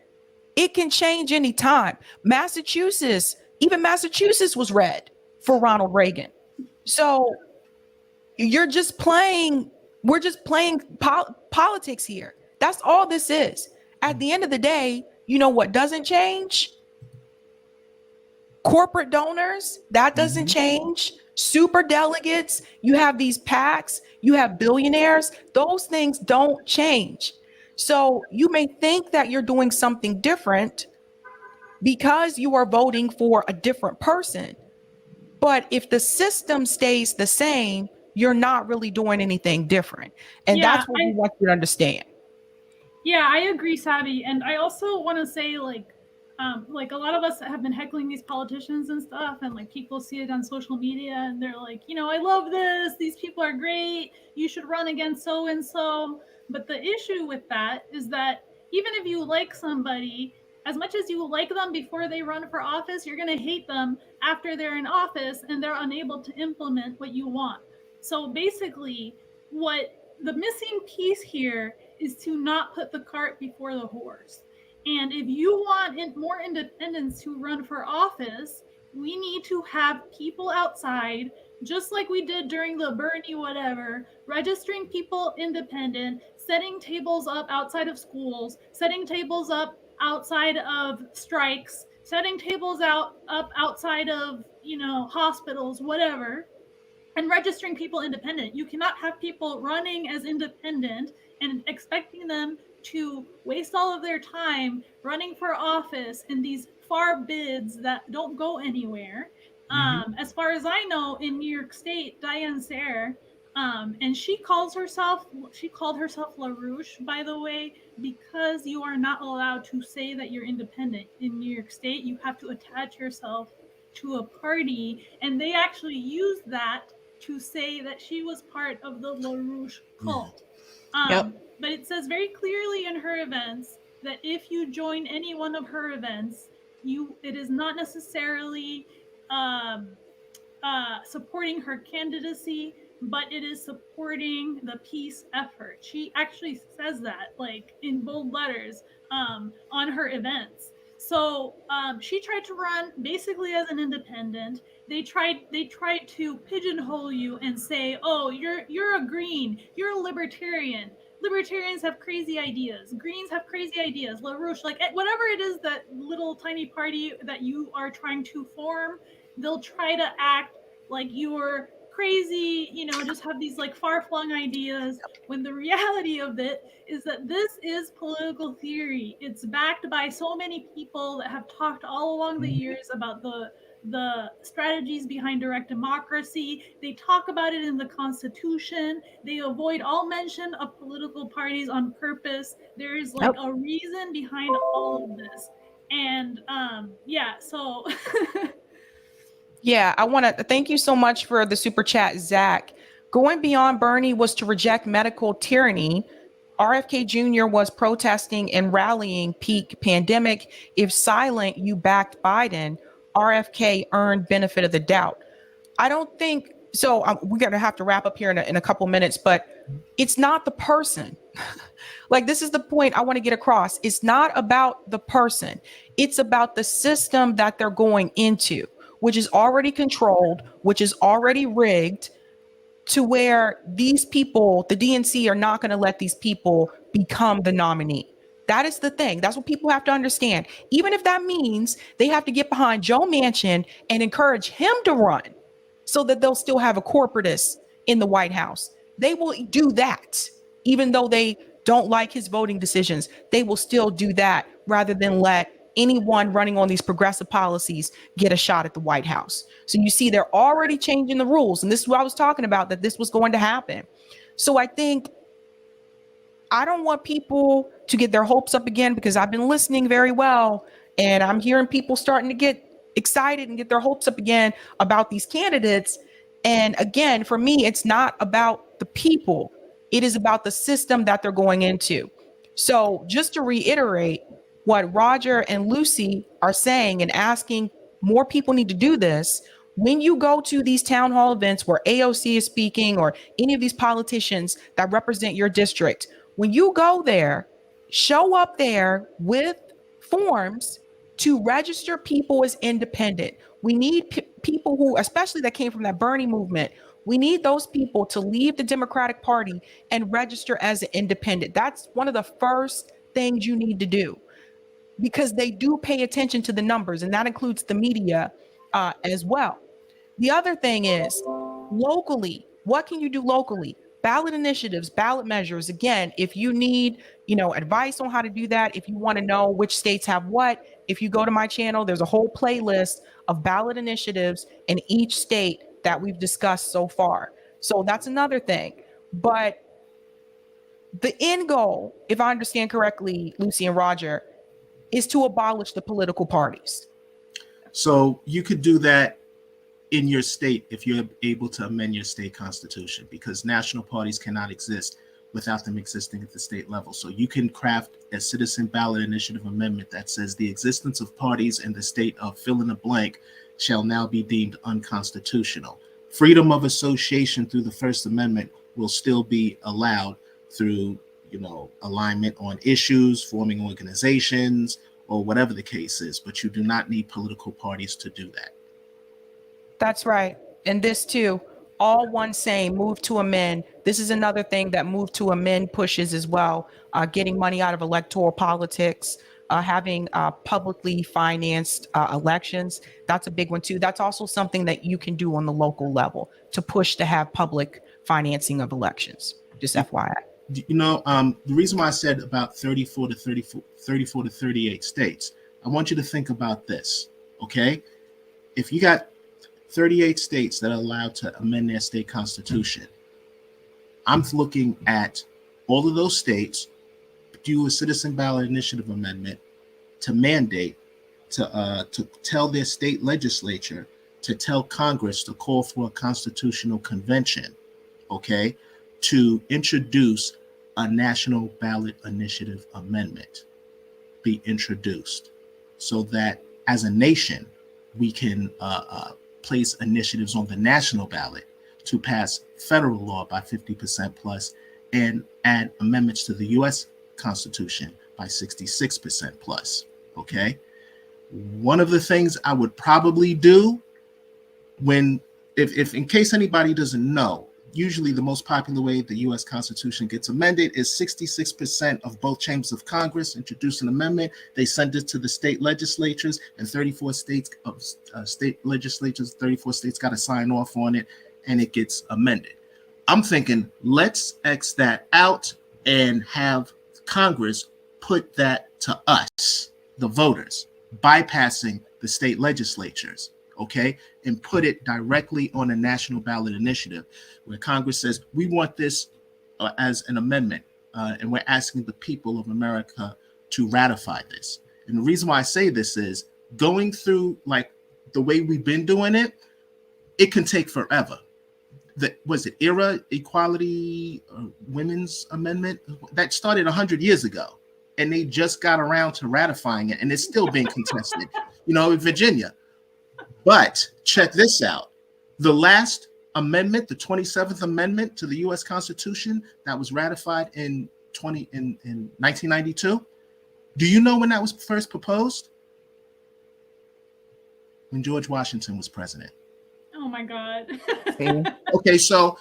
[SPEAKER 1] it can change any time. Massachusetts, even Massachusetts was red for Ronald Reagan. So we're just playing politics here. That's all this is. At the end of the day, you know what doesn't change? Corporate donors, that doesn't change. Super delegates, you have these PACs, you have billionaires, those things don't change. So you may think that you're doing something different because you are voting for a different person. But if the system stays the same, you're not really doing anything different. And that's what we want you to understand.
[SPEAKER 2] Yeah, I agree, Savvy. And I also want to say, like a lot of us have been heckling these politicians and stuff, and like people see it on social media and they're like, you know, I love this. These people are great. You should run against so and so. But the issue with that is that even if you like somebody, as much as you like them before they run for office, you're going to hate them after they're in office and they're unable to implement what you want. So basically, what the missing piece here is to not put the cart before the horse. And if you want more independents to run for office, we need to have people outside, just like we did during the Bernie whatever, registering people independent, setting tables up outside of schools, setting tables up outside of strikes, setting tables up outside of, you know, hospitals, whatever, and registering people independent. You cannot have people running as independent and expecting them to waste all of their time running for office in these far bids that don't go anywhere. As far as I know, in New York State, Diane Sayre, and she called herself LaRouche, by the way, because you are not allowed to say that you're independent in New York State. You have to attach yourself to a party, and they actually used that to say that she was part of the LaRouche cult. But it says very clearly in her events that if you join any one of her events, it is not necessarily supporting her candidacy, but it is supporting the peace effort. She actually says that, like, in bold letters on her events. So she tried to run basically as an independent. They tried to pigeonhole you and say, oh, you're a green, you're a libertarian. Libertarians have crazy ideas. Greens have crazy ideas. LaRouche, like whatever it is, that little tiny party that you are trying to form, they'll try to act like you're crazy, you know, just have these like far-flung ideas, when the reality of it is that this is political theory. It's backed by so many people that have talked all along the years about the strategies behind direct democracy. They talk about it in the Constitution. They avoid all mention of political parties on purpose. There is like a reason behind all of this. And so
[SPEAKER 1] Yeah, I want to thank you so much for the super chat, Zach. Going beyond Bernie was to reject medical tyranny. RFK Jr. was protesting and rallying peak pandemic. If silent, you backed Biden. RFK earned benefit of the doubt. I don't think so. We're going to have to wrap up here in a couple minutes, but it's not the person. Like, this is the point I want to get across. It's not about the person. It's about the system that they're going into, which is already controlled, which is already rigged to where these people, the DNC, are not going to let these people become the nominee. That is the thing. That's what people have to understand. Even if that means they have to get behind Joe Manchin and encourage him to run so that they'll still have a corporatist in the White House. They will do that, even though they don't like his voting decisions. They will still do that rather than let anyone running on these progressive policies get a shot at the White House. So you see, they're already changing the rules. And this is what I was talking about, that this was going to happen. So I think I don't want people to get their hopes up again, because I've been listening very well and I'm hearing people starting to get excited and get their hopes up again about these candidates. And again, for me, it's not about the people. It is about the system that they're going into. So just to reiterate what Roger and Lucy are saying and asking, more people need to do this. When you go to these town hall events where AOC is speaking, or any of these politicians that represent your district, when you go there, show up there with forms to register people as independent. We need people who, especially that came from that Bernie movement, we need those people to leave the Democratic Party and register as an independent. That's one of the first things you need to do, because they do pay attention to the numbers, and that includes the media as well. The other thing is locally, what can you do locally? Ballot initiatives, ballot measures. Again, if you need, advice on how to do that, if you want to know which states have what, if you go to my channel, there's a whole playlist of ballot initiatives in each state that we've discussed so far. So that's another thing. But the end goal, if I understand correctly, Lucy and Roger, is to abolish the political parties.
[SPEAKER 3] So you could do that in your state if you're able to amend your state constitution, because national parties cannot exist without them existing at the state level. So you can craft a citizen ballot initiative amendment that says the existence of parties in the state of fill in the blank shall now be deemed unconstitutional. Freedom of association through the First Amendment will still be allowed through, alignment on issues, forming organizations, or whatever the case is, but you do not need political parties to do that.
[SPEAKER 1] That's right. And this too, all one same, move to amend. This is another thing that move to amend pushes as well. Getting money out of electoral politics, having publicly financed elections. That's a big one too. That's also something that you can do on the local level to push to have public financing of elections. Just FYI.
[SPEAKER 3] The reason why I said about 34 to 38 states, I want you to think about this, okay? If you got 38 states that are allowed to amend their state constitution, I'm looking at all of those states do a citizen ballot initiative amendment to mandate, to tell their state legislature, to tell Congress to call for a constitutional convention, okay, to introduce a national ballot initiative amendment be introduced, so that as a nation we can place initiatives on the national ballot to pass federal law by 50% plus and add amendments to the U.S. Constitution by 66% plus. Okay. One of the things I would probably do if in case anybody doesn't know, usually the most popular way the U.S. Constitution gets amended is 66% of both chambers of Congress introduce an amendment. They send it to the state legislatures, and 34 states got to sign off on it, and it gets amended. I'm thinking, let's X that out and have Congress put that to us, the voters, bypassing the state legislatures. Okay, and put it directly on a national ballot initiative where Congress says, we want this as an amendment, and we're asking the people of America to ratify this. And the reason why I say this is going through like the way we've been doing it, it can take forever. Was it ERA Equality Women's Amendment? That started 100 years ago, and they just got around to ratifying it, and it's still being contested, in Virginia. But check this out. The last amendment, the 27th Amendment to the U.S. Constitution that was ratified in 1992. Do you know when that was first proposed? When George Washington was president.
[SPEAKER 2] Oh my God.
[SPEAKER 3] Okay, so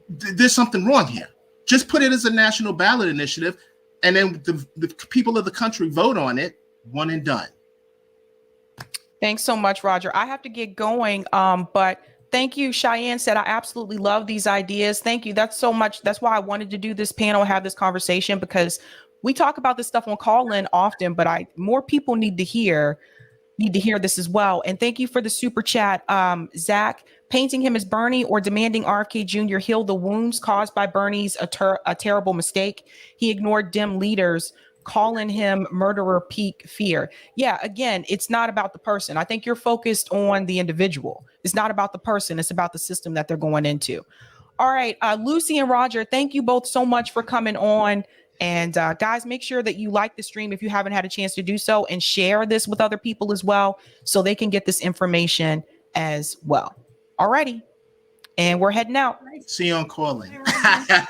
[SPEAKER 3] there's something wrong here. Just put it as a national ballot initiative, and then the people of the country vote on it, one and done.
[SPEAKER 1] Thanks so much, Roger. I have to get going, but thank you. Cheyenne said, I absolutely love these ideas. Thank you. That's so much. That's why I wanted to do this panel, have this conversation, because we talk about this stuff on Call-In often, but more people need to hear this as well. And thank you for the super chat. Zach, painting him as Bernie or demanding RFK Jr. heal the wounds caused by Bernie's a terrible mistake. He ignored dim leaders, calling him murderer peak fear. Yeah, again, it's not about the person. I think you're focused on the individual. It's not about the person. It's about the system that they're going into. All right, Lucy and Roger, thank you both so much for coming on. And guys, make sure that you like the stream if you haven't had a chance to do so, and share this with other people as well, so they can get this information as well. All righty. And we're heading out.
[SPEAKER 3] See you on Call-In.
[SPEAKER 1] Bye.